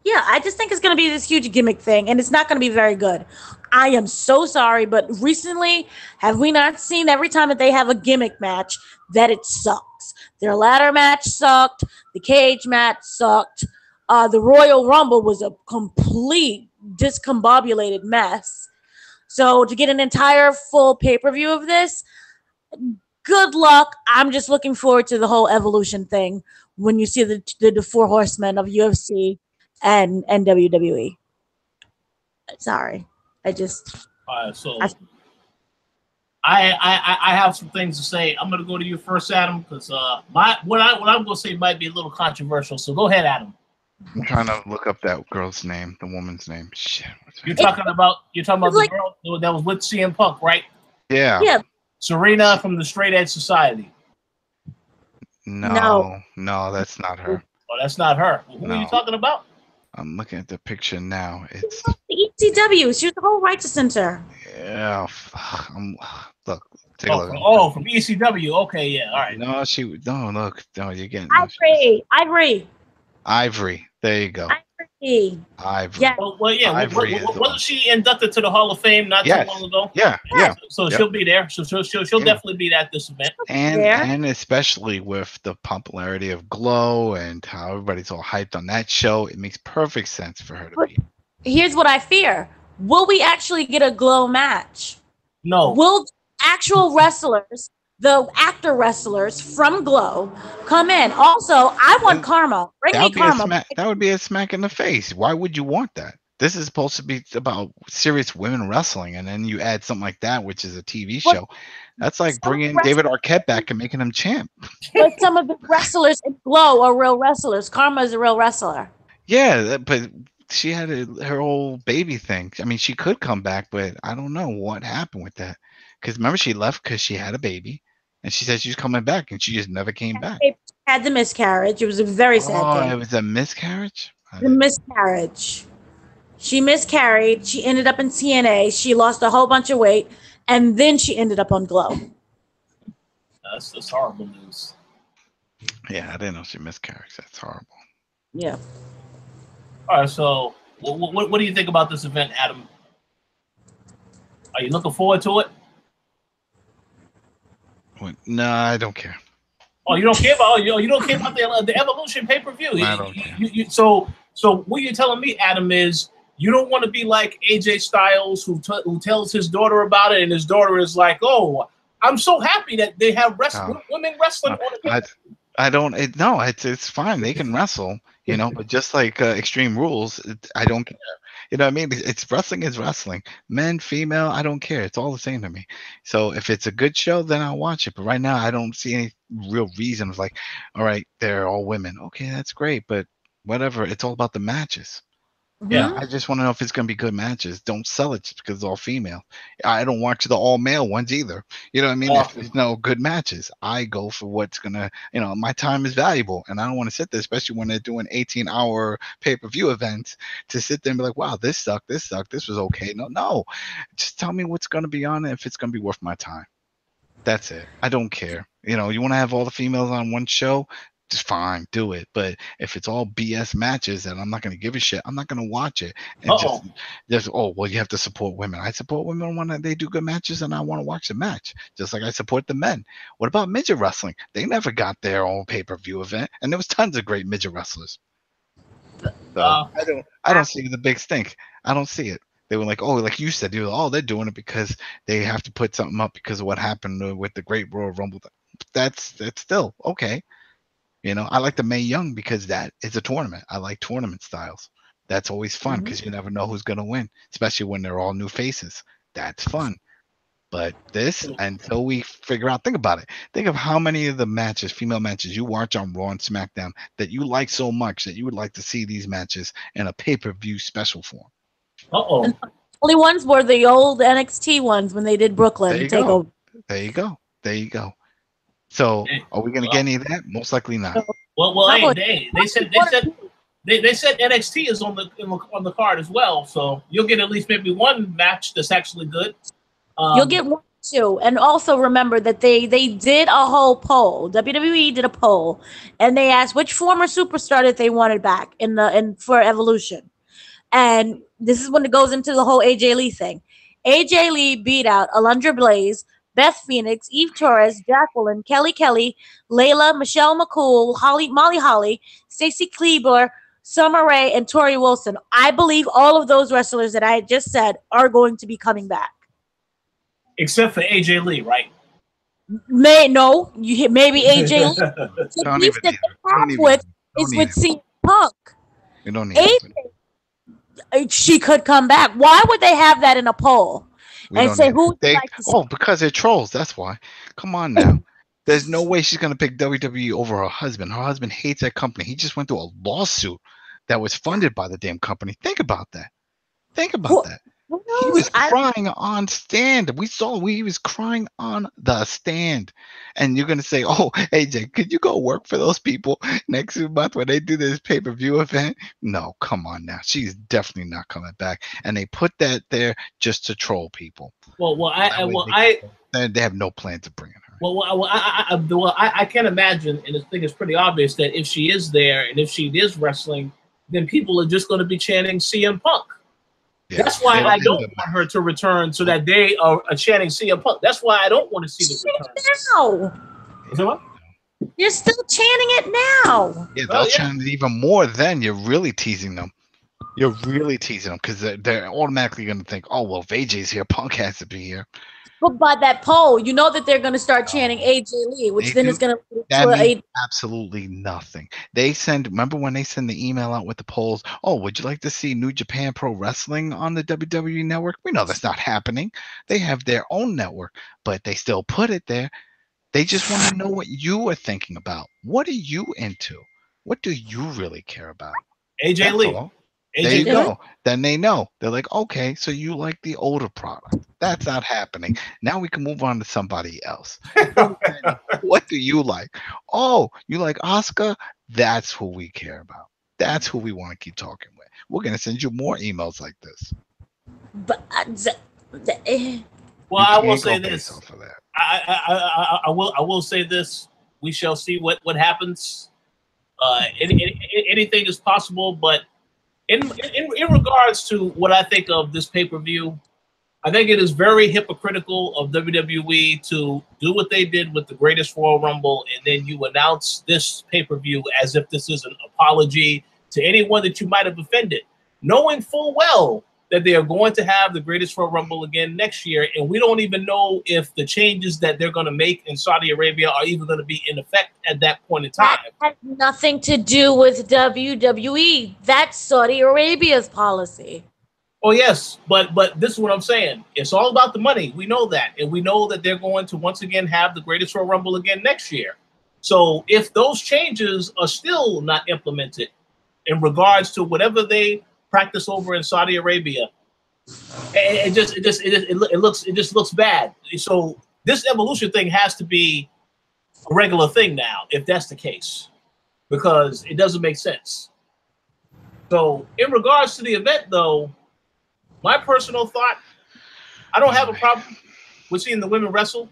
Yeah, I just think it's going to be this huge gimmick thing, and it's not going to be very good. I am so sorry, but recently, have we not seen every time that they have a gimmick match that it sucks? Their ladder match sucked. The cage match sucked. The Royal Rumble was a complete discombobulated mess. So to get an entire full pay-per-view of this, good luck. I'm just looking forward to the whole Evolution thing when you see the four horsemen of UFC and WWE. Sorry. I have some things to say. I'm going to go to you first, Adam, because what I'm going to say might be a little controversial. So go ahead, Adam. I'm trying to look up that girl's name, the woman's name. Shit. You're talking about the girl that was with CM Punk, right? Yeah. Yeah. Serena from the Straight Edge Society. No, that's not her. Oh, that's not her. Who are you talking about? I'm looking at the picture now. It's the ECW. She was the whole Righteous Center. Yeah. Look. Take a look. From ECW. Okay, yeah. All right. No, look. No, you're getting Ivory. There you go. Ivory. Yeah. Well, yeah. Wasn't she inducted to the Hall of Fame not too long ago? Yeah. So she'll be there. So she'll definitely be at this event. And especially with the popularity of Glow and how everybody's all hyped on that show, it makes perfect sense for her to be. Here's what I fear. Will we actually get a Glow match? No. Will actual wrestlers, the actor wrestlers from Glow, come in? Also, I want Karma. Bring me Karma. That would be a smack in the face. Why would you want that? This is supposed to be about serious women wrestling, and then you add something like that, which is a TV show. That's like bringing David Arquette back and making him champ. But some of the wrestlers in Glow are real wrestlers. Karma is a real wrestler. Yeah, but she had her whole baby thing. I mean, she could come back, but I don't know what happened with that. Because remember, she left because she had a baby, and she said she was coming back, and she just never came back. Had the miscarriage. It was a very sad thing. It was a miscarriage? The miscarriage. She miscarried. She ended up in TNA. She lost a whole bunch of weight, and then she ended up on Glow. That's horrible news. Yeah, I didn't know she miscarried. That's horrible. Yeah. All right, so what do you think about this event, Adam? Are you looking forward to it? No, I don't care. Oh, you don't care about you don't care about the Evolution pay-per-view. I don't care. So what you're telling me, Adam, is you don't want to be like AJ Styles, who tells his daughter about it, and his daughter is like, "Oh, I'm so happy that they have women wrestling on the I don't. It's fine. They can wrestle, but just like Extreme Rules, I don't care. You know what I mean? It's wrestling is wrestling. Men, female, I don't care. It's all the same to me. So if it's a good show, then I'll watch it. But right now, I don't see any real reason. It's like, all right, they're all women. Okay, that's great. But whatever. It's all about the matches. Yeah, I just want to know if it's going to be good matches. Don't sell it just because it's all female. I don't watch the all male ones either. You know what I mean? If there's no good matches, I go for what's going to, my time is valuable. And I don't want to sit there, especially when they're doing 18-hour pay-per-view events, to sit there and be like, wow, this sucked, this was okay. No. Just tell me what's going to be on it, if it's going to be worth my time. That's it. I don't care. You want to have all the females on one show? Just fine, do it. But if it's all BS matches and I'm not going to give a shit, I'm not going to watch it. And you have to support women. I support women when they do good matches, and I want to watch the match, just like I support the men. What about midget wrestling? They never got their own pay-per-view event, and there was tons of great midget wrestlers. So I don't see the big stink. I don't see it. They were like, like you said, they're doing it because they have to put something up because of what happened with the Great Royal Rumble. That's still okay. I like the Mae Young because that is a tournament. I like tournament styles. That's always fun because you never know who's going to win, especially when they're all new faces. That's fun. But this, until we figure out, think about it. Think of how many of the matches, female matches, you watch on Raw and SmackDown that you like so much that you would like to see these matches in a pay-per-view special form. And the only ones were the old NXT ones when they did Brooklyn Takeover. There you go. So, are we going to get any of that? Most likely not. Well, hey, they said NXT is on the card as well, so you'll get at least maybe one match that's actually good. You'll get one too, and also remember that they did a whole poll. WWE did a poll, and they asked which former superstar that they wanted back for Evolution, and this is when it goes into the whole AJ Lee thing. AJ Lee beat out Alundra Blaze, Beth Phoenix, Eve Torres, Jacqueline, Kelly, Layla, Michelle McCool, Molly Holly, Stacy Kleber, Summer Rae, and Tori Wilson. I believe all of those wrestlers that I just said are going to be coming back. Except for AJ Lee, right? Maybe AJ Lee. The beef that they have is with CM Punk. We don't need AJ, she could come back. Why would they have that in a poll? And say, who would you like to see? Oh, because they're trolls. That's why. Come on now. There's no way she's going to pick WWE over her husband. Her husband hates that company. He just went through a lawsuit that was funded by the damn company. Think about that. Think about that. He was crying on stand. He was crying on the stand. And you're going to say, oh, AJ, could you go work for those people next month when they do this pay-per-view event? No, come on now. She's definitely not coming back. And they put that there just to troll people. They have no plan to bring her. I can imagine, and I think it's pretty obvious that if she is there and if she is wrestling, then people are just going to be chanting CM Punk. Yeah. That's why I don't want her to return, so that they are chanting CM Punk. That's why I don't want to see the return. Now. Is that what? You're still chanting it now. Yeah, they'll chant it even more then. You're really teasing them. You're really teasing them because they're automatically going to think, oh, well, if AJ's here, Punk has to be here. But by that poll, you know that they're going to start chanting AJ Lee, which then is going to mean absolutely nothing. Remember when they send the email out with the polls? Oh, would you like to see New Japan Pro Wrestling on the WWE network? We know that's not happening. They have their own network, but they still put it there. They just want to know what you are thinking about. What are you into? What do you really care about? AJ Lee. There you go. Then they know. They're like, okay, so you like the older product. That's not happening. Now we can move on to somebody else. What do you like? Oh, you like Asuka? That's who we care about. That's who we want to keep talking with. We're going to send you more emails like this. But well, I will say this. I will say this. We shall see what happens. Anything is possible, but in regards to what I think of this pay-per-view, I think it is very hypocritical of WWE to do what they did with the Greatest Royal Rumble, and then you announce this pay-per-view as if this is an apology to anyone that you might have offended, knowing full well that they are going to have the Greatest Royal Rumble again next year, and we don't even know if the changes that they're going to make in Saudi Arabia are even going to be in effect at that point in time. That has nothing to do with WWE. That's Saudi Arabia's policy. Oh, yes, but this is what I'm saying. It's all about the money. We know that, and we know that they're going to once again have the Greatest Royal Rumble again next year. So if those changes are still not implemented in regards to whatever they practice over in Saudi Arabia, it just looks bad. So this evolution thing has to be a regular thing now, if that's the case, because it doesn't make sense. So in regards to the event, though, my personal thought, I don't have a problem with seeing the women wrestle.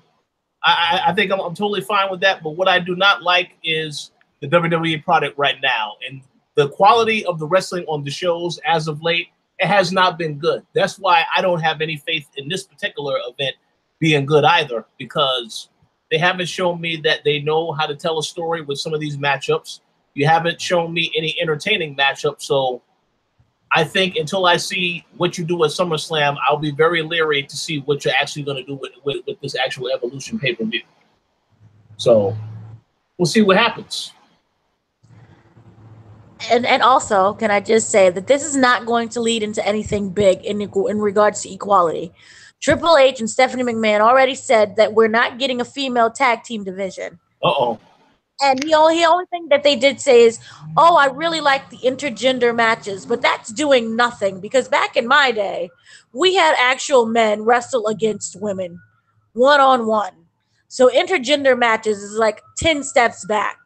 I think I'm totally fine with that. But what I do not like is the WWE product right now. And the quality of the wrestling on the shows as of late, it has not been good. That's why I don't have any faith in this particular event being good either, because they haven't shown me that they know how to tell a story with some of these matchups. You haven't shown me any entertaining matchups. So I think until I see what you do at SummerSlam, I'll be very leery to see what you're actually going to do with this actual Evolution pay-per-view. So we'll see what happens. And also, can I just say that this is not going to lead into anything big in regards to equality. Triple H and Stephanie McMahon already said that we're not getting a female tag team division. Uh-oh. And the only thing that they did say is, oh, I really like the intergender matches, but that's doing nothing, because back in my day, we had actual men wrestle against women one-on-one. So intergender matches is like 10 steps back.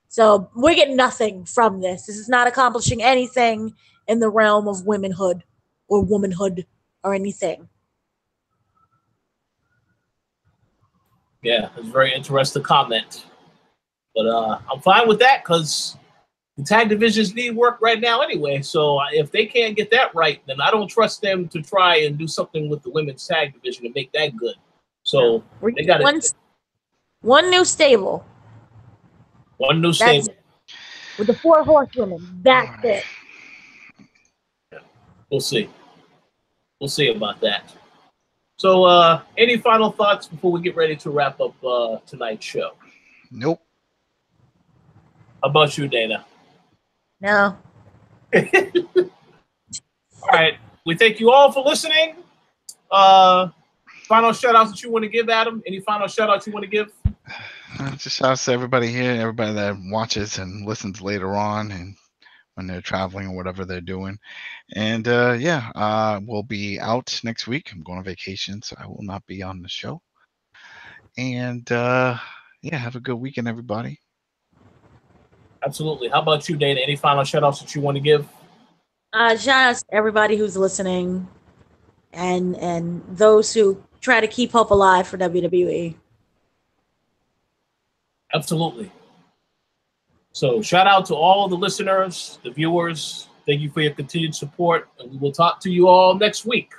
So we're getting nothing from this. This is not accomplishing anything in the realm of womanhood or womanhood or anything. Yeah, it's a very interesting comment. But I'm fine with that because the tag divisions need work right now anyway. So if they can't get that right, then I don't trust them to try and do something with the women's tag division to make that good. So they got one new stable. One new stable. With the 4 horsewomen. That's it. Yeah. We'll see. We'll see about that. So any final thoughts before we get ready to wrap up tonight's show? Nope. How about you, Dana? No. All right. We thank you all for listening. Final shout outs that you want to give, Adam? Any final shout outs you want to give? Just shout outs to everybody here, everybody that watches and listens later on, and when they're traveling or whatever they're doing. And we'll be out next week. I'm going on vacation, so I will not be on the show. And have a good weekend, everybody. Absolutely. How about you, Dana? Any final shout outs that you want to give? Shout outs to everybody who's listening and those who try to keep hope alive for WWE. Absolutely. So shout out to all the listeners, the viewers. Thank you for your continued support, and we will talk to you all next week.